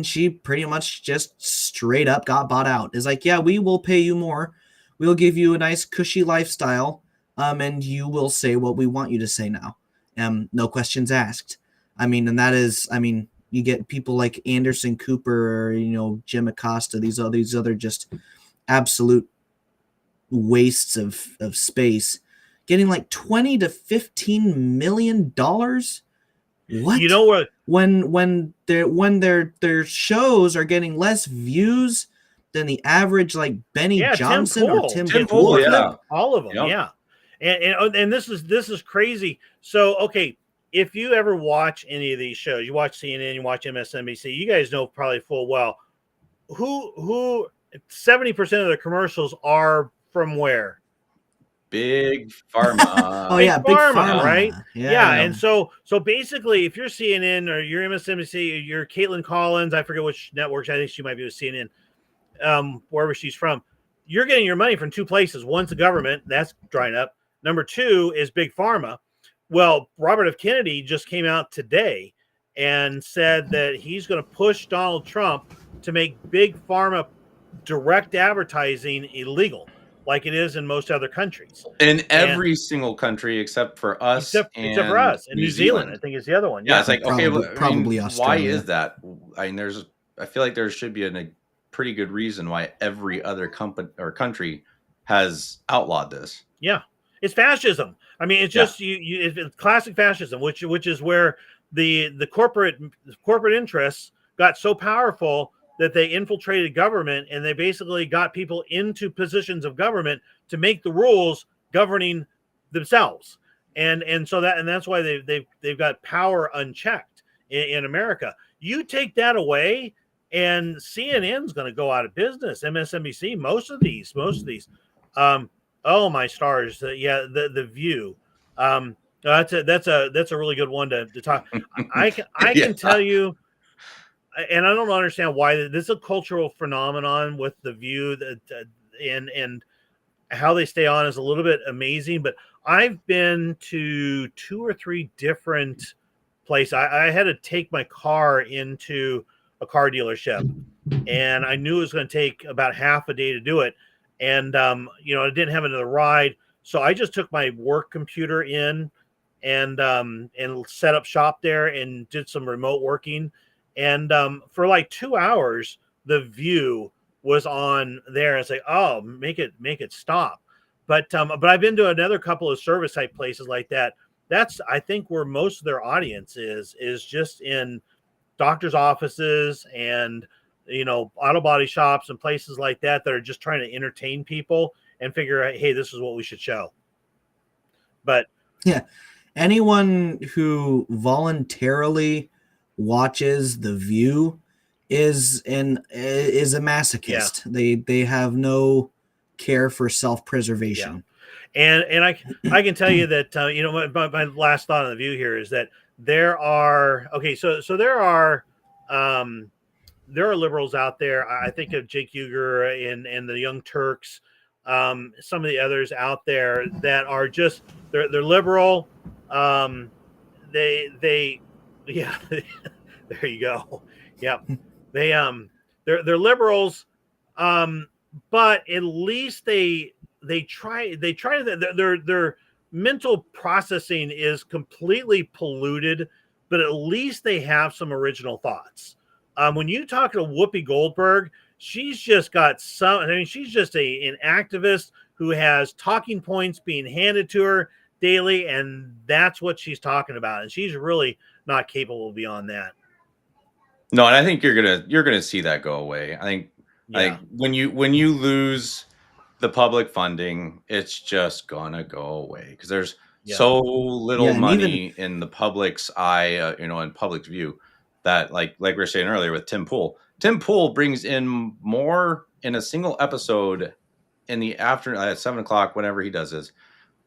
she pretty much just straight up got bought out. It's like, yeah, we will pay you more. We'll give you a nice cushy lifestyle. And you will say what we want you to say now. No questions asked. And that is, you get people like Anderson Cooper or, Jim Acosta, these other just absolute wastes of space, getting like $20 to $15 million. What? You know what? When their shows are getting less views than the average like Benny Johnson or Tim Pool, all of them, yeah. And this is crazy. So okay, if you ever watch any of these shows, you watch CNN, you watch MSNBC, you guys know probably full well who 70% of the commercials are from where? Big Pharma. Big Pharma, right? Yeah. And so basically, if you're CNN or you're MSNBC, you're Caitlin Collins, I forget which networks, I think she might be with CNN, wherever she's from, you're getting your money from two places. One's the government, that's drying up. Number two is Big Pharma. Well, Robert F. Kennedy just came out today and said that he's going to push Donald Trump to make Big Pharma direct advertising illegal, like it is in most other countries. In every single country except for us, except for us, and New Zealand, I think is the other one. Yeah, it's like probably Australia. Why is that? I feel like there should be a pretty good reason why every other company or country has outlawed this. Yeah, it's fascism. It's just it's classic fascism, which is where the corporate interests got so powerful that they infiltrated government, and they basically got people into positions of government to make the rules governing themselves. And that's why they've got power unchecked in America. You take that away, and CNN's going to go out of business. MSNBC, most of these. Oh my stars! The View. That's a really good one to talk. I can tell you. And I don't understand why this is a cultural phenomenon with The View, and how they stay on is a little bit amazing. But I've been to 2 or 3 different places. I had to take my car into a car dealership, and I knew it was going to take about half a day to do it. And I didn't have another ride, so I just took my work computer in and set up shop there and did some remote working. And for like 2 hours, The View was on there. It's like, oh, make it stop. But I've been to another couple of service type places like that. That's, I think, where most of their audience is just in doctors' offices and auto body shops and places like that are just trying to entertain people and figure out, hey, this is what we should show. But yeah, anyone who voluntarily watches The View is a masochist. They have no care for self-preservation. And I can tell you that my last thought on The View here is that there are liberals out there. I think of Jake Uger and the Young Turks, some of the others out there that are just they're liberal. Yeah, there you go. Yeah, they're liberals, but at least they try. Their mental processing is completely polluted, but at least they have some original thoughts. When you talk to Whoopi Goldberg, she's just got some. I mean, she's just an activist who has talking points being handed to her daily, and that's what she's talking about. And she's really not capable beyond that. No, and I think you're gonna see that go away. I think when you lose the public funding, it's just gonna go away because there's so little money in the public's eye, in public view, that like we were saying earlier with Tim Pool. Tim Pool brings in more in a single episode in the afternoon at 7 o'clock, whenever he does this,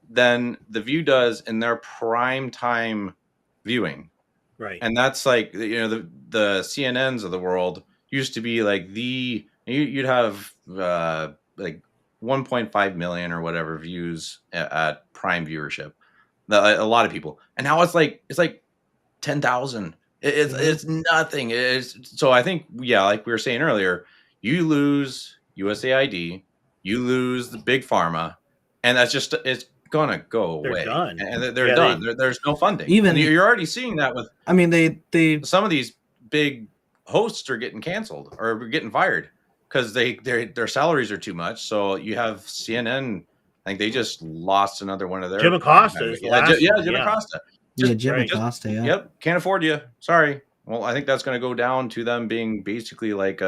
than The View does in their prime time viewing. Right. And that's like, the CNNs of the world used to be like you'd have like 1.5 million or whatever views at prime viewership. A lot of people. And now it's like 10,000. It's nothing. So I think, like we were saying earlier, you lose USAID, you lose the big pharma, and it's gonna go away. They're done. And they're done. There's no funding. Even and you're already seeing that with. I mean, they some of these big hosts are getting canceled or getting fired because their salaries are too much. So you have CNN. I think they just lost another one of their. Jim Acosta is the last Jim one, Acosta. Jim Acosta. Yeah. Yep, can't afford you. Sorry. Well, I think that's going to go down to them being basically like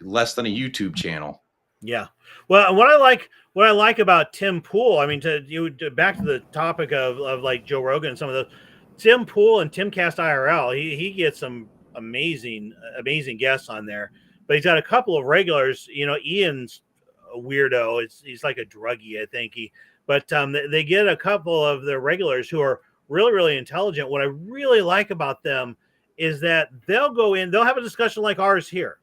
less than a YouTube channel. Yeah. Well, what I like about Tim Pool, I mean, back to the topic of like Joe Rogan and some of those, Tim Pool and Timcast IRL, he gets some amazing guests on there, but he's got a couple of regulars. Ian's a weirdo. He's like a druggie, I think. But they get a couple of the regulars who are really, really intelligent. What I really like about them is that they'll go in, they'll have a discussion like ours here.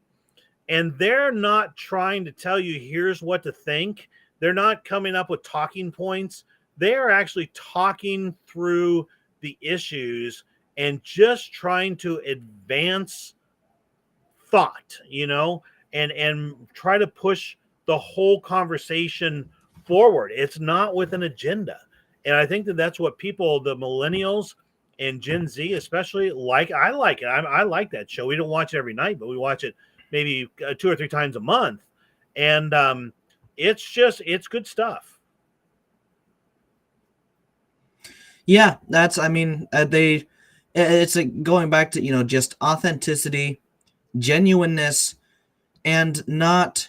And they're not trying to tell you, here's what to think. They're not coming up with talking points. They are actually talking through the issues and just trying to advance thought, and try to push the whole conversation forward. It's not with an agenda. And I think that's what people, the millennials and Gen Z especially, like. I like it. I like that show. We don't watch it every night, but we watch it maybe 2 or 3 times a month. And it's good stuff. Yeah, it's going back to, just authenticity, genuineness, and not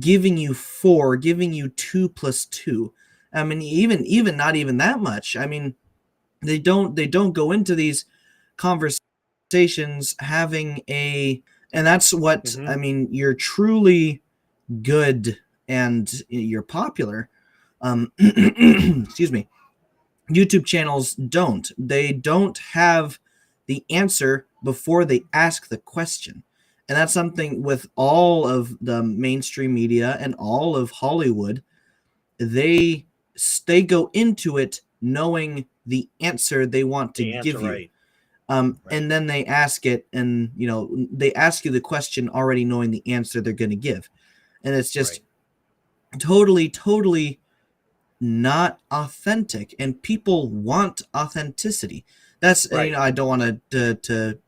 giving you 4, giving you 2 + 2. I mean, even not even that much. I mean, they don't go into these conversations having and that's what I mean, you're truly good and you're popular. Excuse me. YouTube channels don't have the answer before they ask the question. And that's something with all of the mainstream media and all of Hollywood. They go into it knowing the answer they want to give you. Right. And then they ask it, and they ask you the question already knowing the answer they're going to give. And it's just totally not authentic, and people want authenticity. That's I don't want to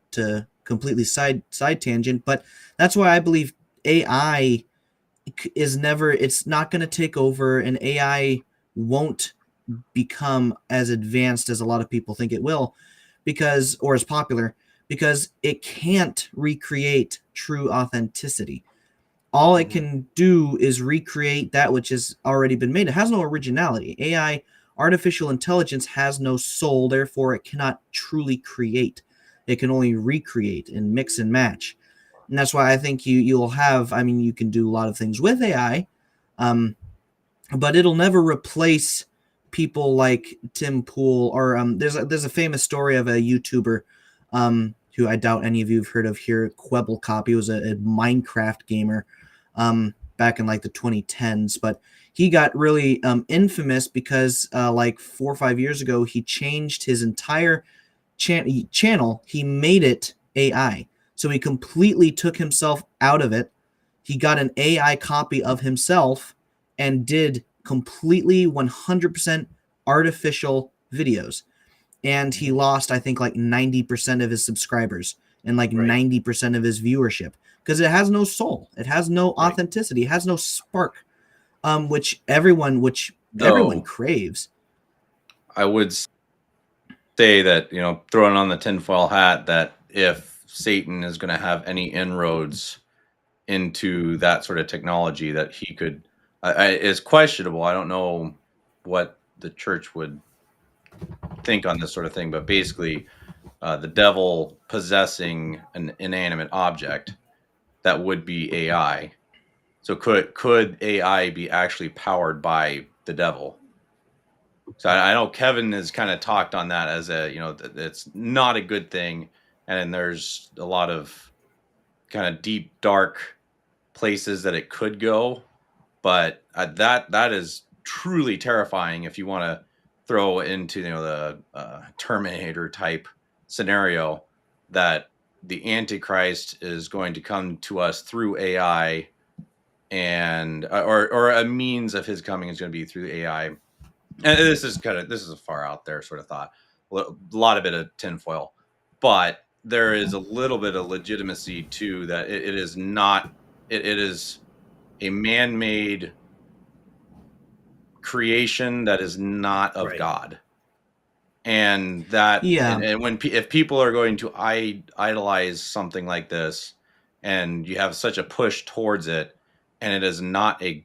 completely side tangent, but that's why I believe AI it's not going to take over, and AI won't become as advanced as a lot of people think it will, or as popular, because it can't recreate true authenticity. All it can do is recreate that which has already been made. It has no originality. AI, artificial intelligence, has no soul, therefore it cannot truly create. It can only recreate and mix and match. And that's why I think you'll have, you can do a lot of things with AI, but it'll never replace people like Tim Pool, or there's a famous story of a YouTuber who I doubt any of you have heard of here, Kwebbelkop. He was a Minecraft gamer back in like the 2010s, but he got really infamous because like 4 or 5 years ago, he changed his entire channel. He made it AI. So he completely took himself out of it. He got an AI copy of himself and did completely 100% artificial videos. And he lost, I think, like 90% of his subscribers and like 90% of his viewership, because it has no soul, it has no authenticity, it has no spark, which everyone craves. I would say that, throwing on the tinfoil hat, that if Satan is going to have any inroads into that sort of technology, that he could, is questionable. I don't know what the church would think on this sort of thing, but basically, the devil possessing an inanimate object, that would be AI. So could AI be actually powered by the devil? So I know Kevin has kind of talked on that as it's not a good thing, and there's a lot of kind of deep, dark places that it could go. But that is truly terrifying if you want to throw into the Terminator type scenario, that the Antichrist is going to come to us through AI, and or a means of his coming is going to be through AI. And this is a far out there sort of thought, a lot of bit of tinfoil, but there is a little bit of legitimacy to that. It is not. It is a man-made creation that is not of God, and that and when if people are going to idolize something like this, and you have such a push towards it, and it is not a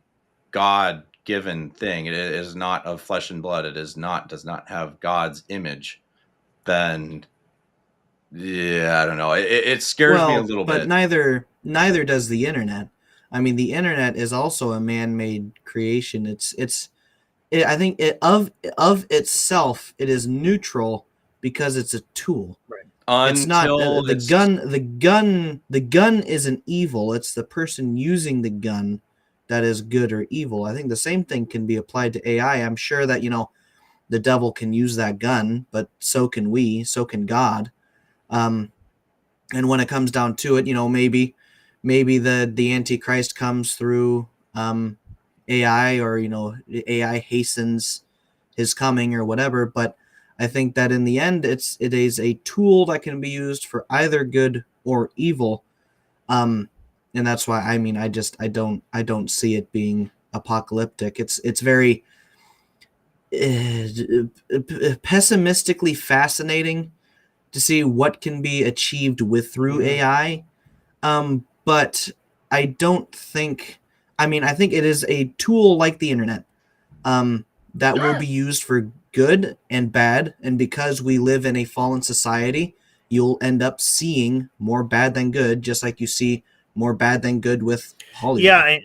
God-given thing, it is not of flesh and blood, it does not have God's image, then I don't know. It scares me a little bit. But neither does the internet. I mean, the internet is also a man-made creation. I think of itself, it is neutral because it's a tool. Right. It's not the gun isn't evil. It's the person using the gun that is good or evil. I think the same thing can be applied to AI. I'm sure that, the devil can use that gun, but so can we, so can God. And when it comes down to it, maybe the Antichrist comes through AI, or AI hastens his coming or whatever. But I think that in the end, it is a tool that can be used for either good or evil. And that's why I don't see it being apocalyptic. It's very pessimistically fascinating to see what can be achieved through AI. But I don't think, I think it is a tool like the internet, that will be used for good and bad. And because we live in a fallen society, you'll end up seeing more bad than good, just like you see more bad than good with Hollywood. Yeah.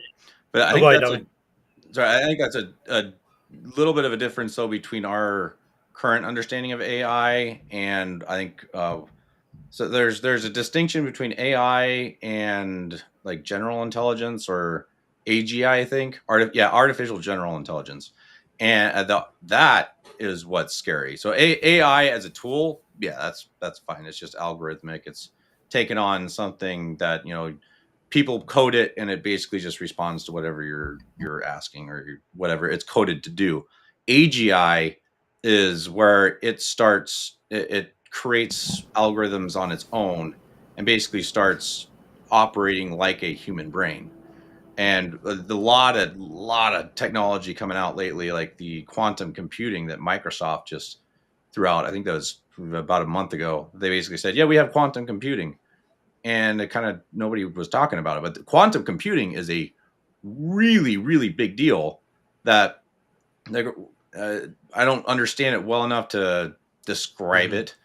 But I think that's a little bit of a difference, though, between our current understanding of AI, and I think so there's a distinction between AI and like general intelligence, or AGI, I think. Artificial general intelligence, and that is what's scary. So AI as a tool, that's fine. It's just algorithmic. It's taken on something that people code it, and it basically just responds to whatever you're asking, or whatever it's coded to do. AGI is where it starts. It creates algorithms on its own, and basically starts operating like a human brain. And the lot of technology coming out lately, like the quantum computing that Microsoft just threw out. I think that was about a month ago. They basically said, "Yeah, we have quantum computing." And it kind of nobody was talking about it, but the quantum computing is a really, really big deal that I don't understand it well enough to describe it.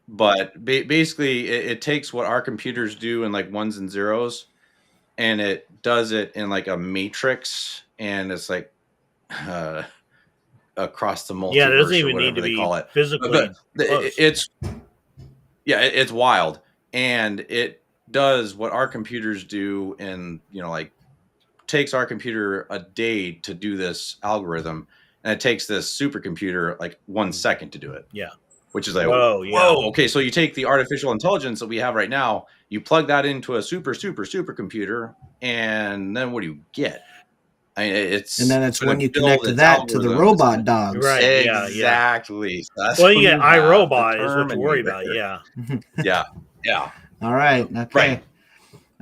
But basically, it takes what our computers do in like ones and zeros, and it does it in like a matrix, and it's like across the multiverse. Yeah, it doesn't even need to be physically. It's wild. And it does what our computers do in, like takes our computer a day to do this algorithm, and it takes this supercomputer like 1 second to do it. Yeah. Which is like, whoa, okay, so you take the artificial intelligence that we have right now, you plug that into a supercomputer, and then what do you get? And then it's when you connect that to the robot dogs. Right. Exactly. Yeah. Well, iRobot is what to worry about. Yeah. Yeah. All right. Okay. Right.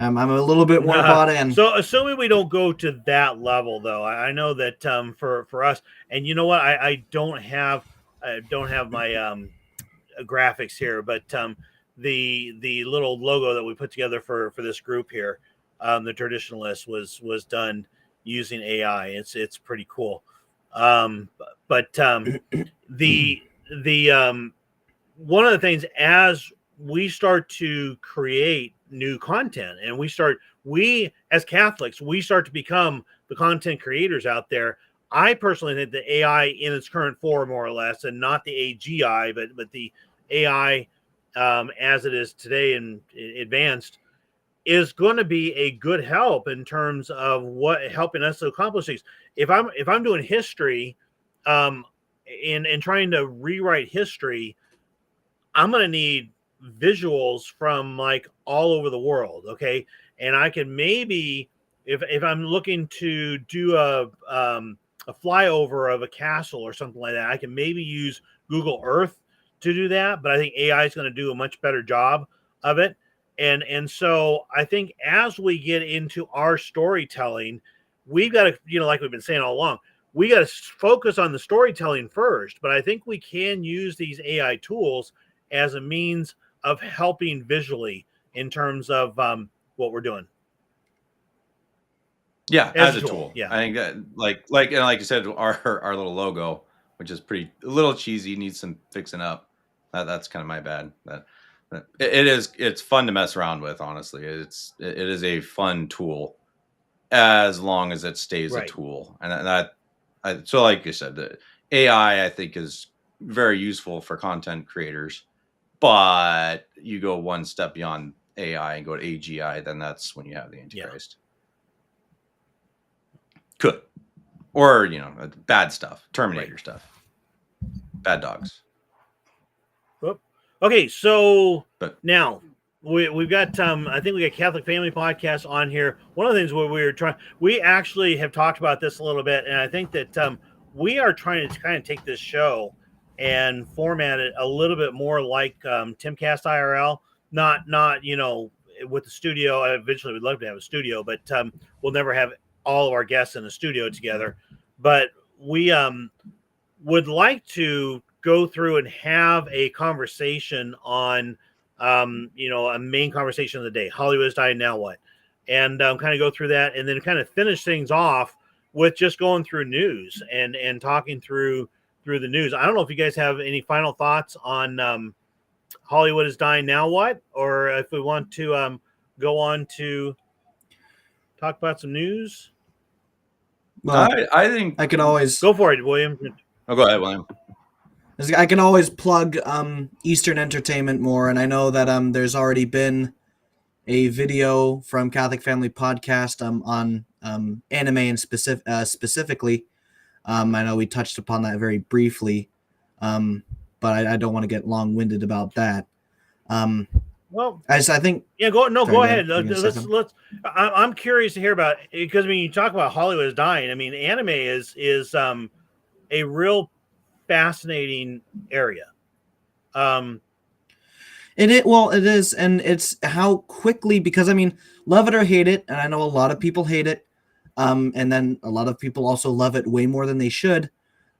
I'm a little bit more bought in. So assuming we don't go to that level, though, I know that for us, and you know what, I don't have my graphics here, but the little logo that we put together for this group here, the Traditionalist, was done using AI. It's pretty cool. But the one of the things, as we start to create new content, and we as Catholics, we start to become the content creators out there. I personally think the AI in its current form, more or less, and not the AGI, but the AI as it is today and advanced, is going to be a good help in terms of what helping us to accomplish things. If I'm doing history, and trying to rewrite history, I'm going to need visuals from like all over the world. Okay. And I can maybe, if I'm looking to do a flyover of a castle or something like that, I can maybe use Google Earth to do that. But I think AI is going to do a much better job of it. And so I think as we get into our storytelling, we've got to, like we've been saying all along, we got to focus on the storytelling first. But I think we can use these AI tools as a means of helping visually in terms of what we're doing. Yeah, as a tool. Yeah, I think that like you said, our little logo, which is a little cheesy, needs some fixing up. That's kind of my bad. It's fun to mess around with. Honestly, it is a fun tool, as long as it stays a tool. And so like you said, the AI I think is very useful for content creators. But you go one step beyond AI and go to AGI, then that's when you have the Antichrist. Yeah. Could. Or, bad stuff. Terminator stuff. Bad dogs. Okay, so now we've got I think we got Catholic Family Podcast on here. One of the things where we actually have talked about this a little bit, and I think that we are trying to kind of take this show and format it a little bit more like Timcast IRL. Not with the studio. Eventually, we'd love to have a studio, but we'll never have all of our guests in a studio together. But we would like to go through and have a conversation on, a main conversation of the day. Hollywood's dying, now what? And kind of go through that, and then kind of finish things off with just going through news and talking through the news. I don't know if you guys have any final thoughts on Hollywood is dying, now what? Or if we want to go on to talk about some news. Well, I think I can always go for it, William. Oh, go ahead, William. I can always plug Eastern Entertainment more, and I know that there's already been a video from Catholic Family Podcast on anime and specifically. I know we touched upon that very briefly, but I don't want to get long-winded about that. Well, I think go ahead. I'm curious to hear about it, because when you talk about Hollywood is dying, I mean, anime is a real fascinating area. It is, and it's how quickly, because I mean, love it or hate it, and I know a lot of people hate it, and then a lot of people also love it way more than they should.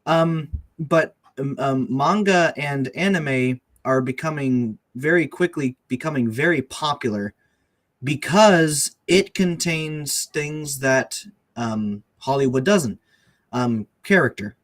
But manga and anime are very very popular because it contains things that Hollywood doesn't. Character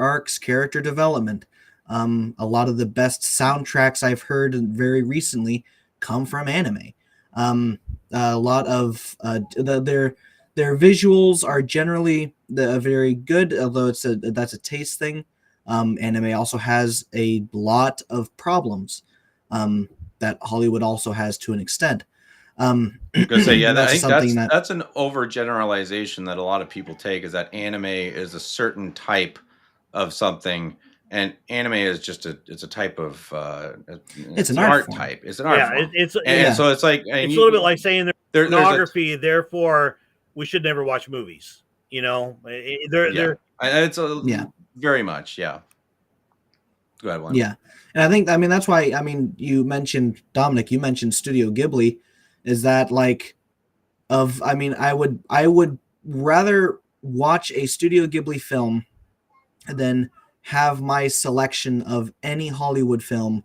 arcs, character development. A lot of the best soundtracks I've heard very recently come from anime. A lot of their visuals are generally very good, although that's a taste thing. Anime also has a lot of problems that Hollywood also has to an extent. I'm gonna say, yeah, I think that's an overgeneralization that a lot of people take, is that anime is a certain type of something, and anime is just it's a type of it's an art type. It's an art form. So it's like it's a little bit like saying there's pornography, therefore we should never watch movies. It's very much, yeah. Go ahead, Juan. Yeah, and I mean that's why you mentioned Dominic. You mentioned Studio Ghibli. Is that like I would rather watch a Studio Ghibli film than have my selection of any Hollywood film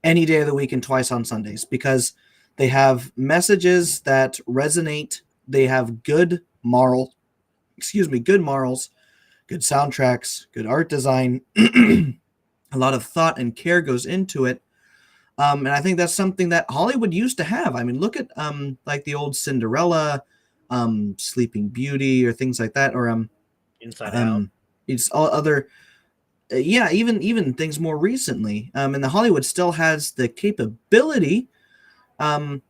any day of the week and twice on Sundays, because they have messages that resonate. They have good morals, good soundtracks, good art design. A lot of thought and care goes into it. And I think that's something that Hollywood used to have. I mean, look at like the old Cinderella, Sleeping Beauty, or things like that, or Inside Out. It's all other, even things more recently. And the Hollywood still has the capability, but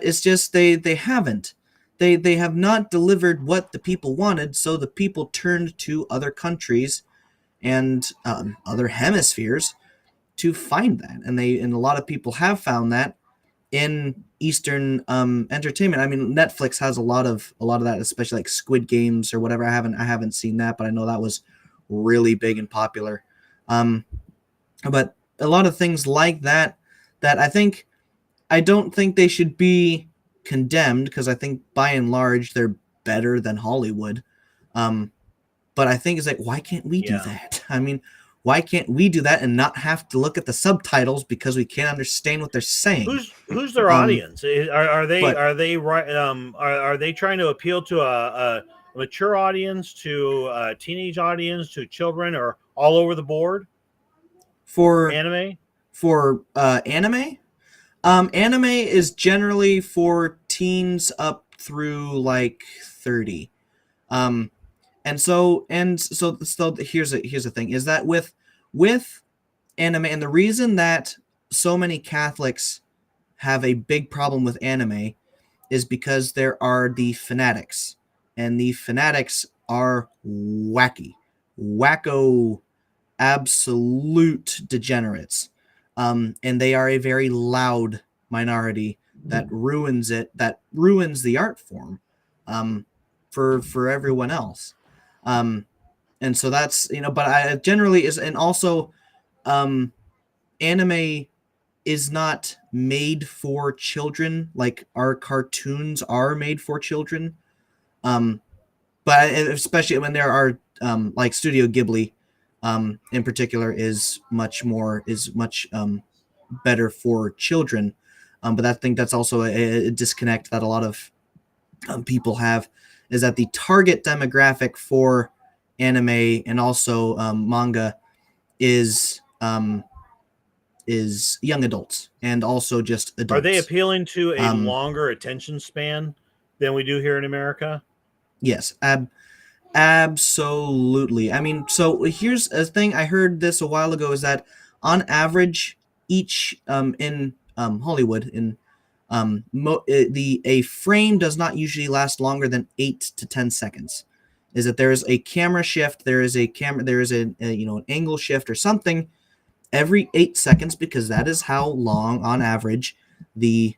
it's just they haven't. They have not delivered what the people wanted, so the people turned to other countries and other hemispheres to find that, and a lot of people have found that in Eastern entertainment. I mean, Netflix has a lot of that, especially like Squid Games or whatever. I haven't seen that, but I know that was really big and popular. But a lot of things like that I don't think they should be condemned, because I think by and large they're better than Hollywood. But I think it's like, why can't we do that? I mean, why can't we do that and not have to look at the subtitles because we can't understand what they're saying? Who's their audience? Are they trying to appeal to a mature audience, to a teenage audience, to children, or all over the board? For anime? Anime is generally for teens up through like 30. And so here's the thing, is that with anime, and the reason that so many Catholics have a big problem with anime is because there are the fanatics, and the fanatics are wacko, absolute degenerates. And they are a very loud minority that ruins the art form for everyone else. And so that's, but I generally is, and also anime is not made for children like our cartoons are made for children. But especially when there are like Studio Ghibli in particular is much better for children. But I think that's also a disconnect that a lot of people have, is that the target demographic for anime and also manga is young adults, and also just adults. Are they appealing to a longer attention span than we do here in America? Yes, absolutely. I mean, so here's a thing. I heard this a while ago, is that on average, each in Hollywood, a frame does not usually last longer than 8 to 10 seconds. Is that there is a camera shift, there is an angle shift or something every 8 seconds, because that is how long on average the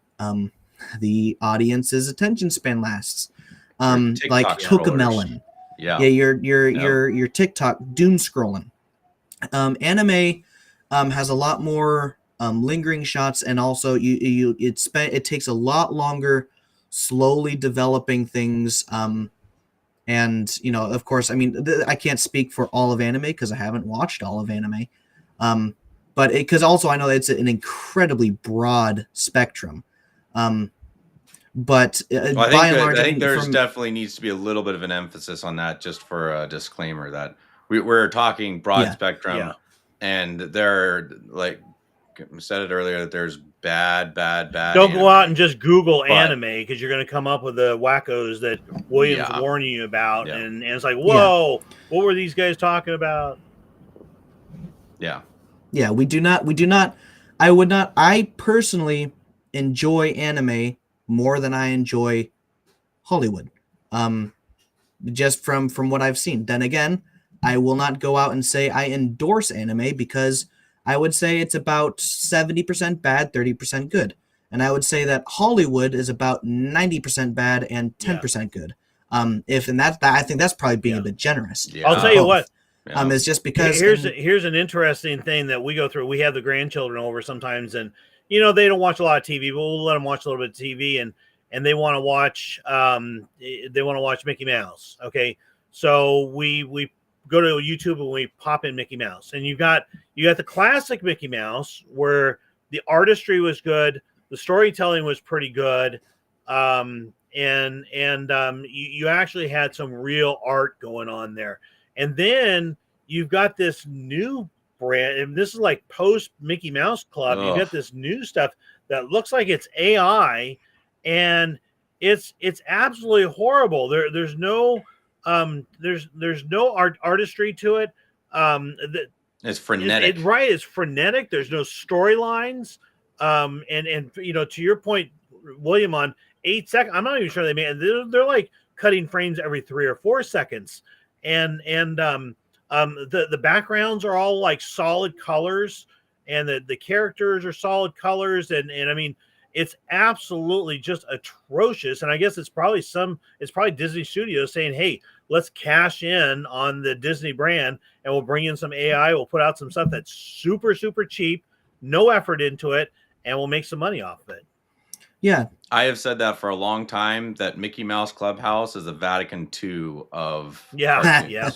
audience's attention span lasts. Like Cocomelon. Yeah, your TikTok doom scrolling. Anime has a lot more lingering shots, and also it takes a lot longer slowly developing things. And of course, I mean, I can't speak for all of anime because I haven't watched all of anime. But because also I know it's an incredibly broad spectrum. But by and large, I think there's definitely needs to be a little bit of an emphasis on that, just for a disclaimer that we're talking broad spectrum, and there, like I said it earlier, that there's bad. Don't go out and just Google anime, because you're going to come up with the wackos that William's warning you about, and it's like, whoa, what were these guys talking about? Yeah, we do not. I personally enjoy anime more than I enjoy Hollywood. Just from what I've seen. Then again, I will not go out and say I endorse anime, because I would say it's about 70% bad, 30% good. And I would say that Hollywood is about 90% bad and 10% good. I think that's probably being a bit generous. I'll tell you what. Is just because here's an interesting thing that we go through. We have the grandchildren over sometimes, and they don't watch a lot of TV, but we'll let them watch a little bit of TV, and they want to watch Mickey Mouse. Okay, so we go to YouTube and we pop in Mickey Mouse, and you got the classic Mickey Mouse where the artistry was good, the storytelling was pretty good, you actually had some real art going on there. And then you've got this new brand, and this is like post Mickey Mouse Club. You've got this new stuff that looks like it's AI, and it's absolutely horrible. There's no artistry to it. It's frenetic. It's frenetic. There's no storylines. And to your point, William, on 8 seconds, I'm not even sure they made. They're like cutting frames every 3 or 4 seconds, and the backgrounds are all like solid colors, and the characters are solid colors, and I mean, it's absolutely just atrocious. And I guess it's probably Disney Studios saying, hey, let's cash in on the Disney brand, and we'll bring in some AI. We'll put out some stuff that's super, super cheap, no effort into it, and we'll make some money off of it. Yeah. I have said that for a long time, that Mickey Mouse Clubhouse is the Vatican II of cartoons.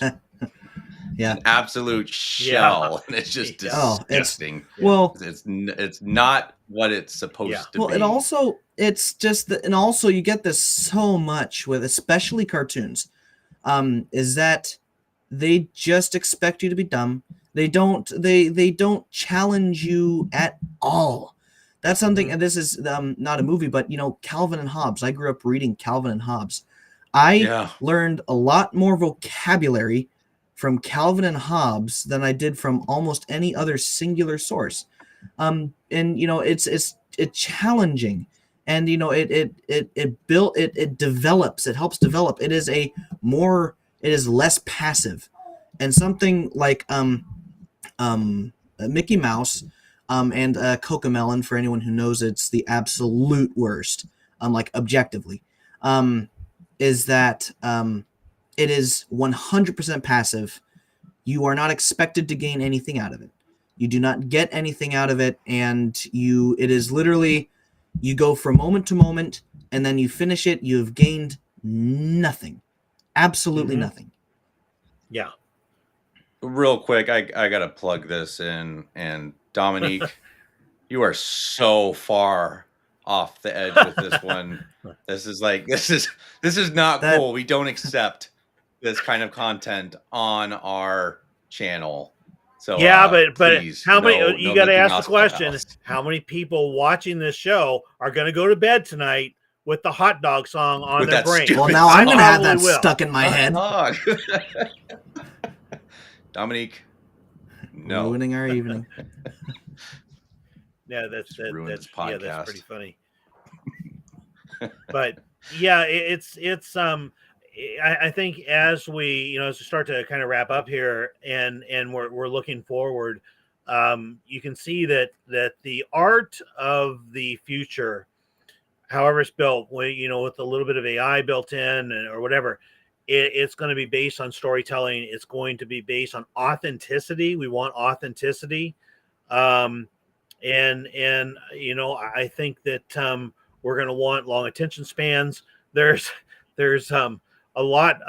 Yeah. An absolute shell. And it's just disgusting. It's not what it's supposed to be. And also it's just and also you get this so much with especially cartoons, is that they just expect you to be dumb. They don't challenge you at all. That's something, and this is not a movie, but Calvin and Hobbes. I grew up reading Calvin and Hobbes. I learned a lot more vocabulary from Calvin and Hobbes than I did from almost any other singular source. And it's challenging, and it develops. It helps develop. It is less passive, and something like Mickey Mouse. And Cocomelon, for anyone who knows, it's the absolute worst, like objectively, is that it is 100% passive. You are not expected to gain anything out of it. You do not get anything out of it, and it is literally, you go from moment to moment, and then you finish it, you've gained nothing. Absolutely nothing. Yeah. Real quick, I got to plug this in, and Dominic, you are so far off the edge with this one. This is not cool. We don't accept this kind of content on our channel. So but please, how many? You got to ask the question: Clubhouse. how many people watching this show are going to go to bed tonight with the hot dog song on With their that brain? Well, now I'm going to have that stuck in my head. Dominic, no. Ruining our evening. Yeah, that's pretty funny. But yeah, it's I think as we start to kind of wrap up here, and we're looking forward, you can see that the art of the future, however it's built, with a little bit of AI built in or whatever, it's going to be based on storytelling. It's going to be based on authenticity. We want authenticity. And I think that we're going to want long attention spans. There's a lot.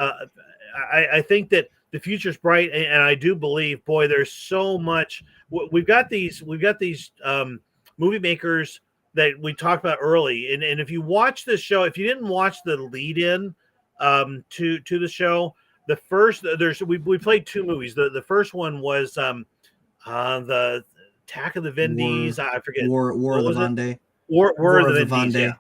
I think that the future's bright, and I do believe, boy, there's so much. We've got these movie makers that we talked about early, and if you watch this show, if you didn't watch the lead in to the show, the first we played 2 movies. The first one was the Attack of the Vendees. I forget. War of the Vendée. War of the Vendees. Yeah.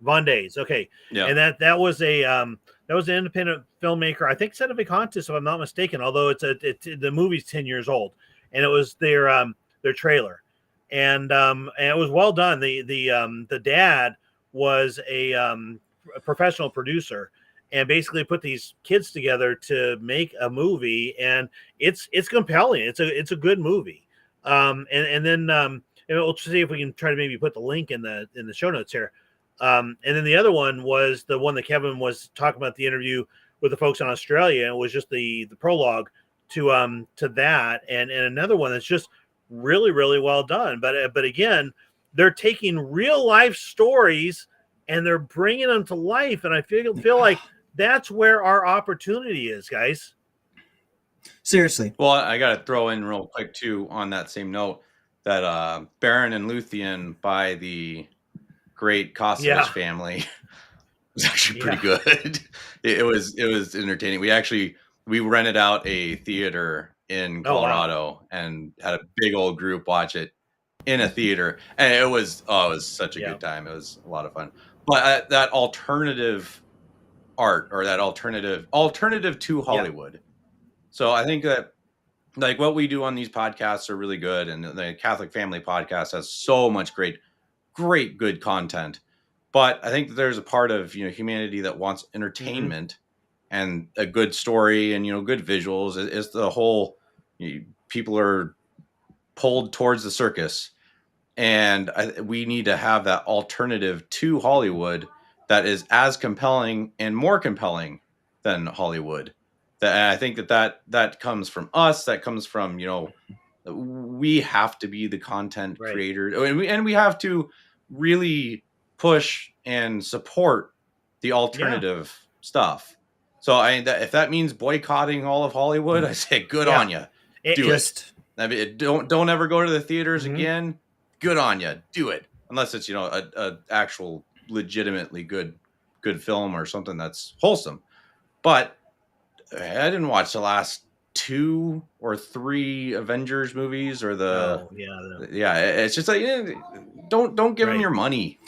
Vendées. Okay. Yeah. And that was an independent filmmaker. I think Cine Contest, if I'm not mistaken. Although the movie's 10 years old, and it was their trailer, and it was well done. The dad was a professional producer, and basically put these kids together to make a movie, and it's compelling. It's a good movie. And then we'll see if we can try to maybe put the link in the show notes here. And then the other one was the one that Kevin was talking about, the interview with the folks in Australia. And it was just the prologue to that, and another one that's just really really well done. But again, they're taking real life stories and they're bringing them to life, and I feel like that's where our opportunity is, guys. Seriously. Well, I got to throw in real quick too on that same note that Baron and Luthien by the great Kosovich family was actually pretty good. It was entertaining. We rented out a theater in Colorado and had a big old group watch it in a theater, and it was such a good time. It was a lot of fun. But that alternative art, or that alternative to Hollywood. So I think that like what we do on these podcasts are really good, and the Catholic Family Podcast has so much great good content. But I think that there's a part of humanity that wants entertainment and a good story and good visuals. Is the whole people are pulled towards the circus, and we need to have that alternative to Hollywood that is as compelling and more compelling than Hollywood. That I think that comes from us. That comes from we have to be the content creators, and we have to really push and support the alternative stuff. So if that means boycotting all of Hollywood, I say good on you. Do it. I mean, don't ever go to the theaters again. Good on you. Do it. Unless it's a actual legitimately good film or something that's wholesome. But I didn't watch the last 2 or 3 Avengers movies or it's just like don't give them your money.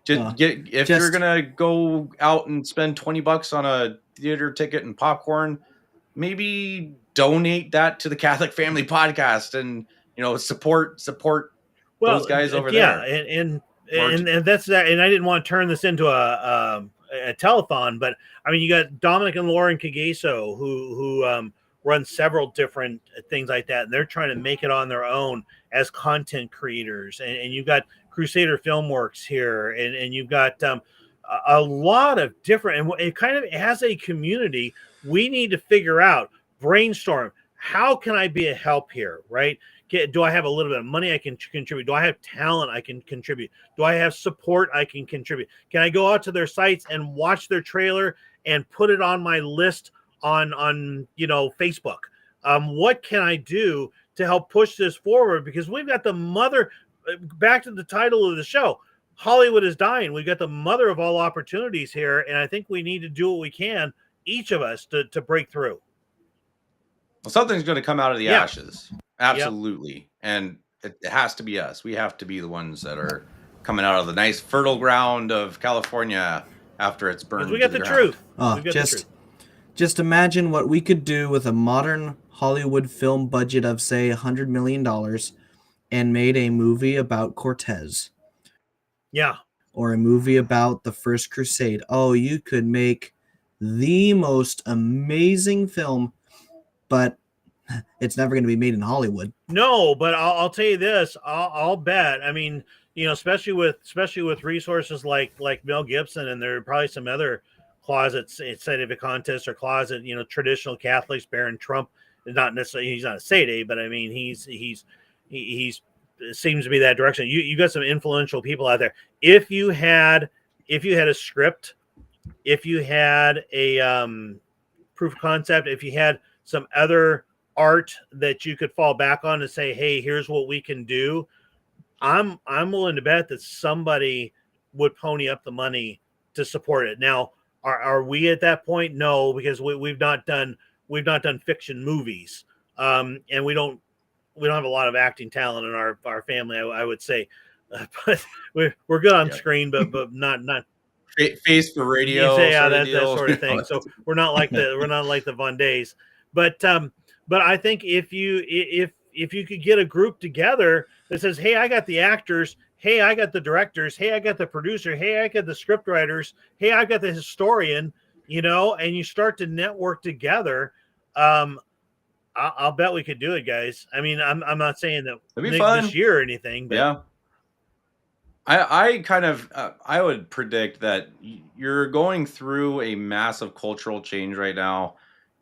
If you're gonna go out and spend $20 on a theater ticket and popcorn, maybe donate that to the Catholic Family Podcast and support those guys over there. And that's that. And I didn't want to turn this into a telethon, but I mean, you got Dominic and Lauren Kageso who run several different things like that, and they're trying to make it on their own as content creators. And you've got Crusader Filmworks here, and you've got a lot of different, and it kind of has a community. We need to figure out, brainstorm, how can I be a help here, right? Do I have a little bit of money I can contribute? Do I have talent I can contribute? Do I have support I can contribute? Can I go out to their sites and watch their trailer and put it on my list on Facebook? What can I do to help push this forward? Because we've got the mother, back to the title of the show, Hollywood is dying. We've got the mother of all opportunities here, and I think we need to do what we can, each of us, to break through. Well, something's going to come out of the ashes. Absolutely. And it has to be us. We have to be the ones that are coming out of the nice fertile ground of California after it's burned. We got the truth. Just imagine what we could do with a modern Hollywood film budget of, say, $100 million and made a movie about Cortez. Yeah. Or a movie about the First Crusade. Oh, you could make the most amazing film, but it's never going to be made in Hollywood. No, but I'll tell you this. I'll bet. I mean, especially with resources like Mel Gibson, and there are probably some other closet scientific contests or closet, traditional Catholics. Barron Trump is not necessarily, he's not a Sede, but I mean, he's seems to be that direction. You got some influential people out there. If you had a script, if you had a proof of concept, if you had some other art that you could fall back on and say, hey, here's what we can do, I'm willing to bet that somebody would pony up the money to support it. Now, are we at that point? No, because we've not done fiction movies, and we don't have a lot of acting talent in our family, I would say, but we're good on screen, but not face for radio. That sort of thing. So we're not like the Von Days, but I think if you could get a group together that says, hey, I got the actors, hey, I got the directors, hey, I got the producer, hey, I got the script writers, hey, I got the historian, and you start to network together, I'll bet we could do it, guys. I mean, I'm not saying that this year or anything, but yeah. I kind of I would predict that you're going through a massive cultural change right now,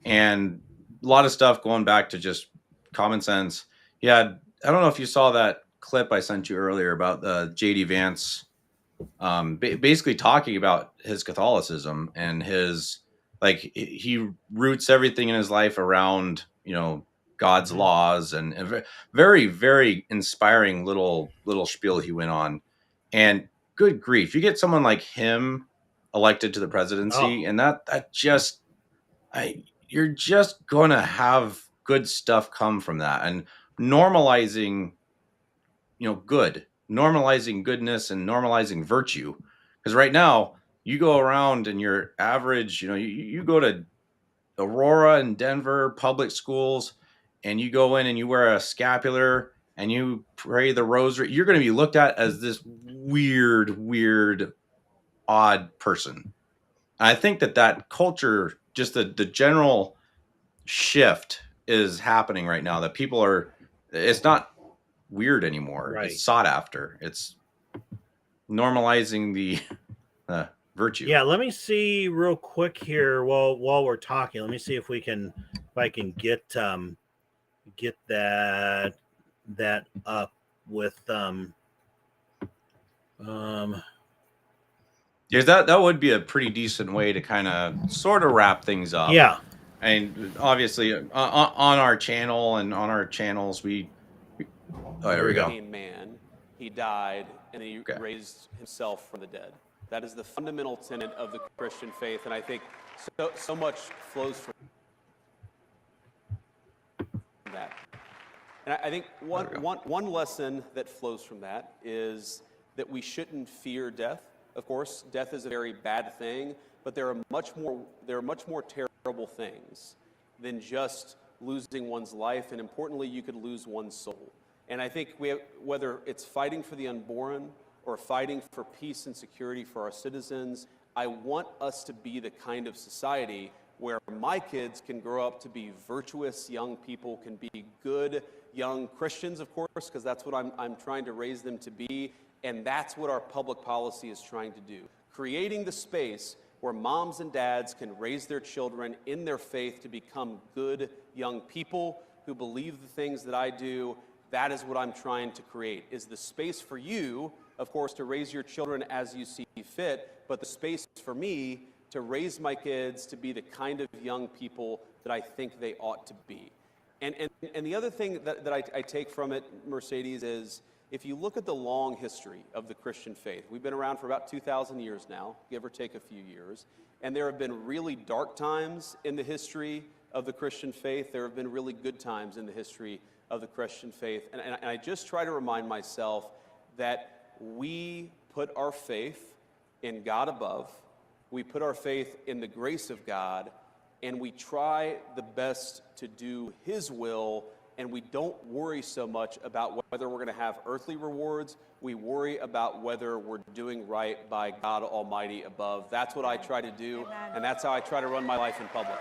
and lot of stuff going back to just common sense. I don't know if you saw that clip I sent you earlier about J.D. Vance, basically talking about his Catholicism and his, like, he roots everything in his life around, God's laws, and very, very inspiring little spiel he went on. And good grief, you get someone like him elected to the presidency, and that just, you're just gonna have good stuff come from that, and normalizing, normalizing goodness and normalizing virtue. Because right now, you go around and your average, you go to Aurora and Denver public schools, and you go in and you wear a scapular and you pray the rosary, you're going to be looked at as this weird, odd person. I think that culture, just the general shift is happening right now, that people are, it's not weird anymore. Right. It's sought after. It's normalizing the virtue. Yeah, let me see real quick here while we're talking. Let me see if I can get that up with Yeah, that would be a pretty decent way to kind of sort of wrap things up. Yeah. And obviously on our channel and on our channels, there we go. Man, he died and he raised himself from the dead. That is the fundamental tenet of the Christian faith, and I think so much flows from that. And I think one lesson that flows from that is that we shouldn't fear death. Of course, death is a very bad thing, but there are much more terrible things than just losing one's life, and importantly, you could lose one's soul. And I think whether it's fighting for the unborn or fighting for peace and security for our citizens, I want us to be the kind of society where my kids can grow up to be virtuous young people, can be good young Christians, of course, because that's what I'm trying to raise them to be, and that's what our public policy is trying to do. Creating the space where moms and dads can raise their children in their faith to become good young people who believe the things that I do. That is what I'm trying to create, is the space for you, of course, to raise your children as you see fit, but the space for me to raise my kids to be the kind of young people that I think they ought to be. And the other thing that I take from it, Mercedes, is if you look at the long history of the Christian faith, we've been around for about 2,000 years now, give or take a few years, and there have been really dark times in the history of the Christian faith. There have been really good times in the history of the Christian faith. And I just try to remind myself that we put our faith in God above, we put our faith in the grace of God, and we try the best to do His will, and we don't worry so much about whether we're going to have earthly rewards. We worry about whether we're doing right by God Almighty above. That's what I try to do, and that's how I try to run my life in public.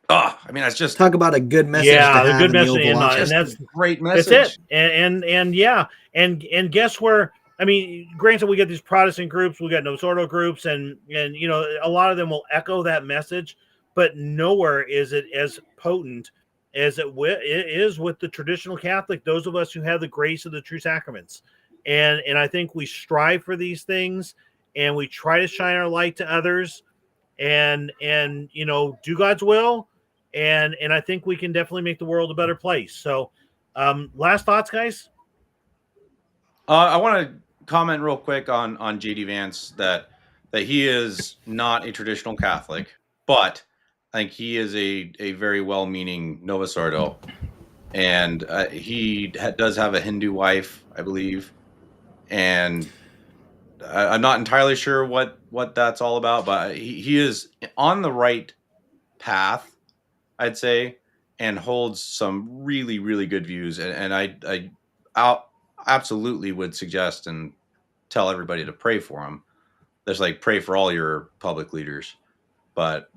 I mean, that's just talk about a good message. Yeah, to the have good in the message, Oval Office. and that's a great message. That's it. And yeah, and guess where? I mean, granted, we get these Protestant groups, we got Nosordo groups, and a lot of them will echo that message, but nowhere is it as potent as it is with the traditional Catholic. Those of us who have the grace of the true sacraments, and I think we strive for these things, and we try to shine our light to others, and do God's will. And I think we can definitely make the world a better place. So, last thoughts, guys? I want to comment real quick on J.D. Vance that he is not a traditional Catholic, but I think he is a very well-meaning Novus Ordo, and he does have a Hindu wife, I believe, and I'm not entirely sure what that's all about, but he is on the right path, I'd say, and holds some really, really good views. And I absolutely would suggest and tell everybody to pray for him. There's pray for all your public leaders. But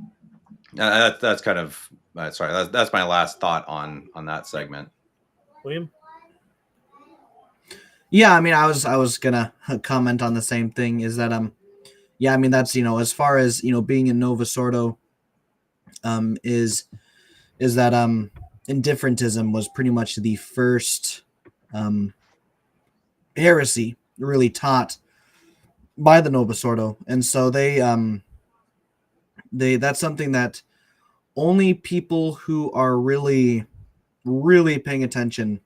that's kind of, sorry, that's my last thought on that segment. William? Yeah, I mean, I was gonna comment on the same thing. Is that yeah, I mean, that's as far as being in Novus Ordo, is that indifferentism was pretty much the first heresy really taught by the Novus Ordo, and so they that's something that only people who are really paying attention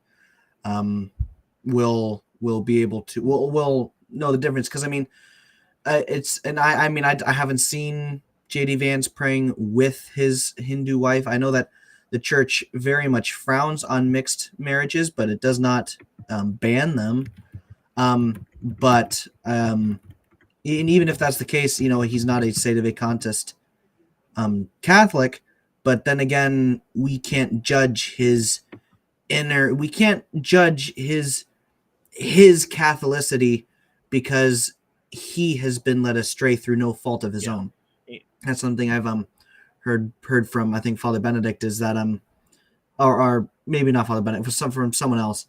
will be able to will know the difference. Because I mean, I haven't seen JD Vance praying with his Hindu wife. I know that the church very much frowns on mixed marriages, but it does not ban them. And even if that's the case, he's not a Sede Vacantist Catholic. But then again, we can't judge his Catholicity because he has been led astray through no fault of his own. That's something I've heard from, I think, Father Benedict, is that or maybe not Father Benedict, from someone else,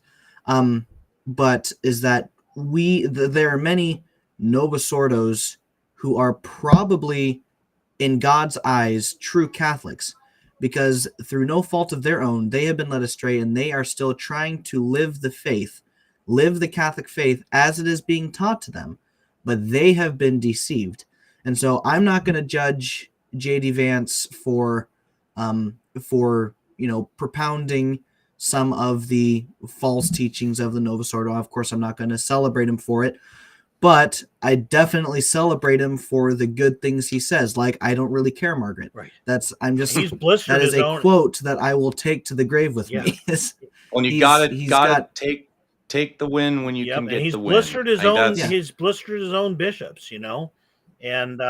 but is that there are many Novus Ordos who are probably, in God's eyes, true Catholics, because through no fault of their own, they have been led astray, and they are still trying to live the Catholic faith as it is being taught to them, but they have been deceived. And so I'm not going to judge JD Vance for propounding some of the false teachings of the Novus Ordo. Of course, I'm not going to celebrate him for it, but I definitely celebrate him for the good things he says. Like, I don't really care, Margaret. Right. He's blistered. That is a quote that I will take to the grave with me. Well, you gotta take the win when you can get the win. He's blistered his own bishops, and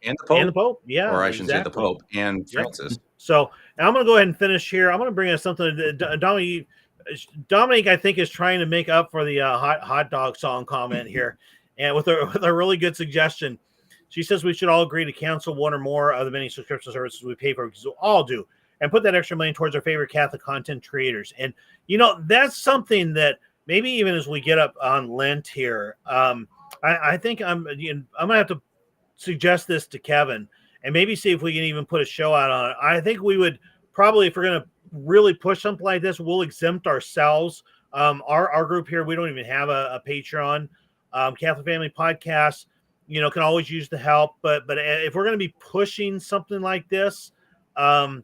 and the Pope, or I shouldn't say the Pope and Francis. So I'm going to go ahead and finish here. I'm going to bring us something. Dominic, I think, is trying to make up for the hot dog song comment here, and with a really good suggestion. She says we should all agree to cancel one or more of the many subscription services we pay for, because we all do, and put that extra money towards our favorite Catholic content creators. And that's something that maybe even as we get up on Lent here, I think I'm going to have to suggest this to Kevin, and maybe see if we can even put a show out on it. I think we would probably, if we're going to really push something like this, we'll exempt ourselves. Our group here, we don't even have a Patreon. Catholic Family Podcast, can always use the help. But if we're going to be pushing something like this, I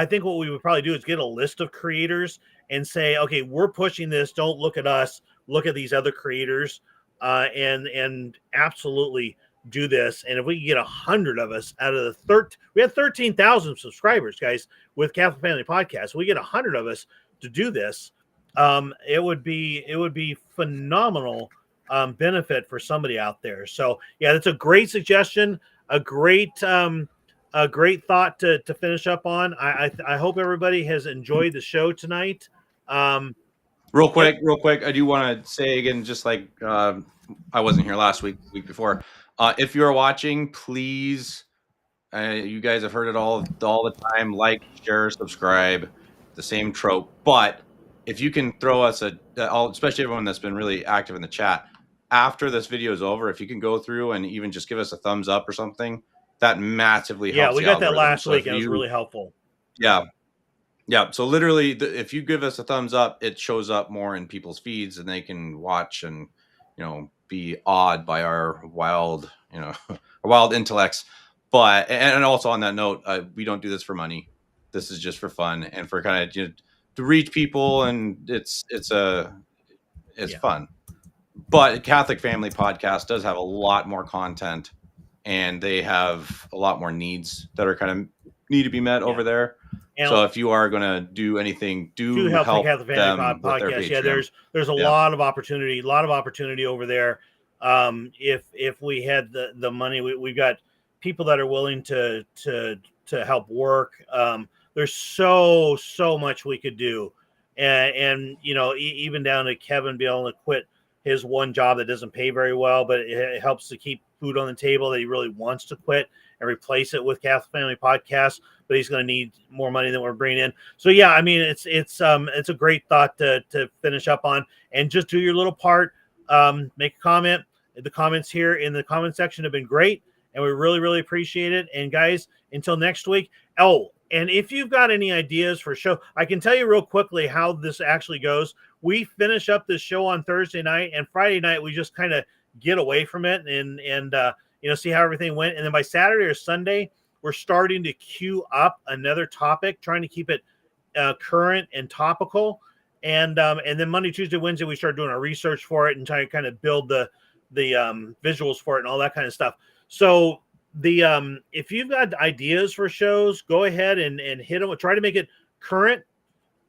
think what we would probably do is get a list of creators and say, okay, we're pushing this. Don't look at us. Look at these other creators, and absolutely do this. And if we can get 100 of us out of we have 13,000 subscribers, guys, with Catholic Family Podcast. We get 100 of us to do this. It would be phenomenal benefit for somebody out there. So yeah, that's a great suggestion. A great thought to finish up on. I hope everybody has enjoyed the show tonight. Real quick, I do want to say again, just like I wasn't here last week before. If you're watching, please, you guys have heard it all the time. Like, share, subscribe, the same trope. But if you can throw us especially everyone that's been really active in the chat, after this video is over, if you can go through and even just give us a thumbs up or something, that massively helps. Yeah, we got that last week, and it was really helpful. Yeah. So literally, if you give us a thumbs up, it shows up more in people's feeds, and they can watch and be awed by our wild intellects. But and also on that note, we don't do this for money. This is just for fun and for kind of to reach people, and it's fun. But Catholic Family Podcast does have a lot more content, and they have a lot more needs that are kind of need to be met over there. And so if you are going to do anything, do help the Catholic Family Podcast. Yeah, there's a lot of opportunity over there. If we had the money, we've got people that are willing to help work. There's so much we could do, and even down to Kevin being able to quit his one job that doesn't pay very well, but it helps to keep food on the table, that he really wants to quit and replace it with Catholic Family Podcast. But he's going to need more money than we're bringing in. So yeah, I mean, it's a great thought to finish up on, and just do your little part. Make a comment. The comments here in the comment section have been great, and we really, really appreciate it. And guys, until next week. Oh, and if you've got any ideas for show, I can tell you real quickly how this actually goes. We finish up this show on Thursday night, and Friday night we just kind of get away from it and see how everything went. And then by Saturday or Sunday, we're starting to queue up another topic, trying to keep it current and topical. And then Monday, Tuesday, Wednesday, we start doing our research for it and try to kind of build the visuals for it and all that kind of stuff. So if you've got ideas for shows, go ahead and hit them. Try to make it current,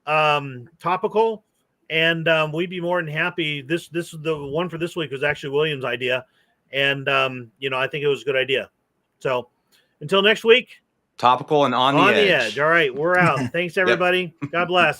topical, and we'd be more than happy. This is the one for this week was actually William's idea, and I think it was a good idea. So until next week, topical and on the edge. All right, we're out. Thanks everybody. God bless.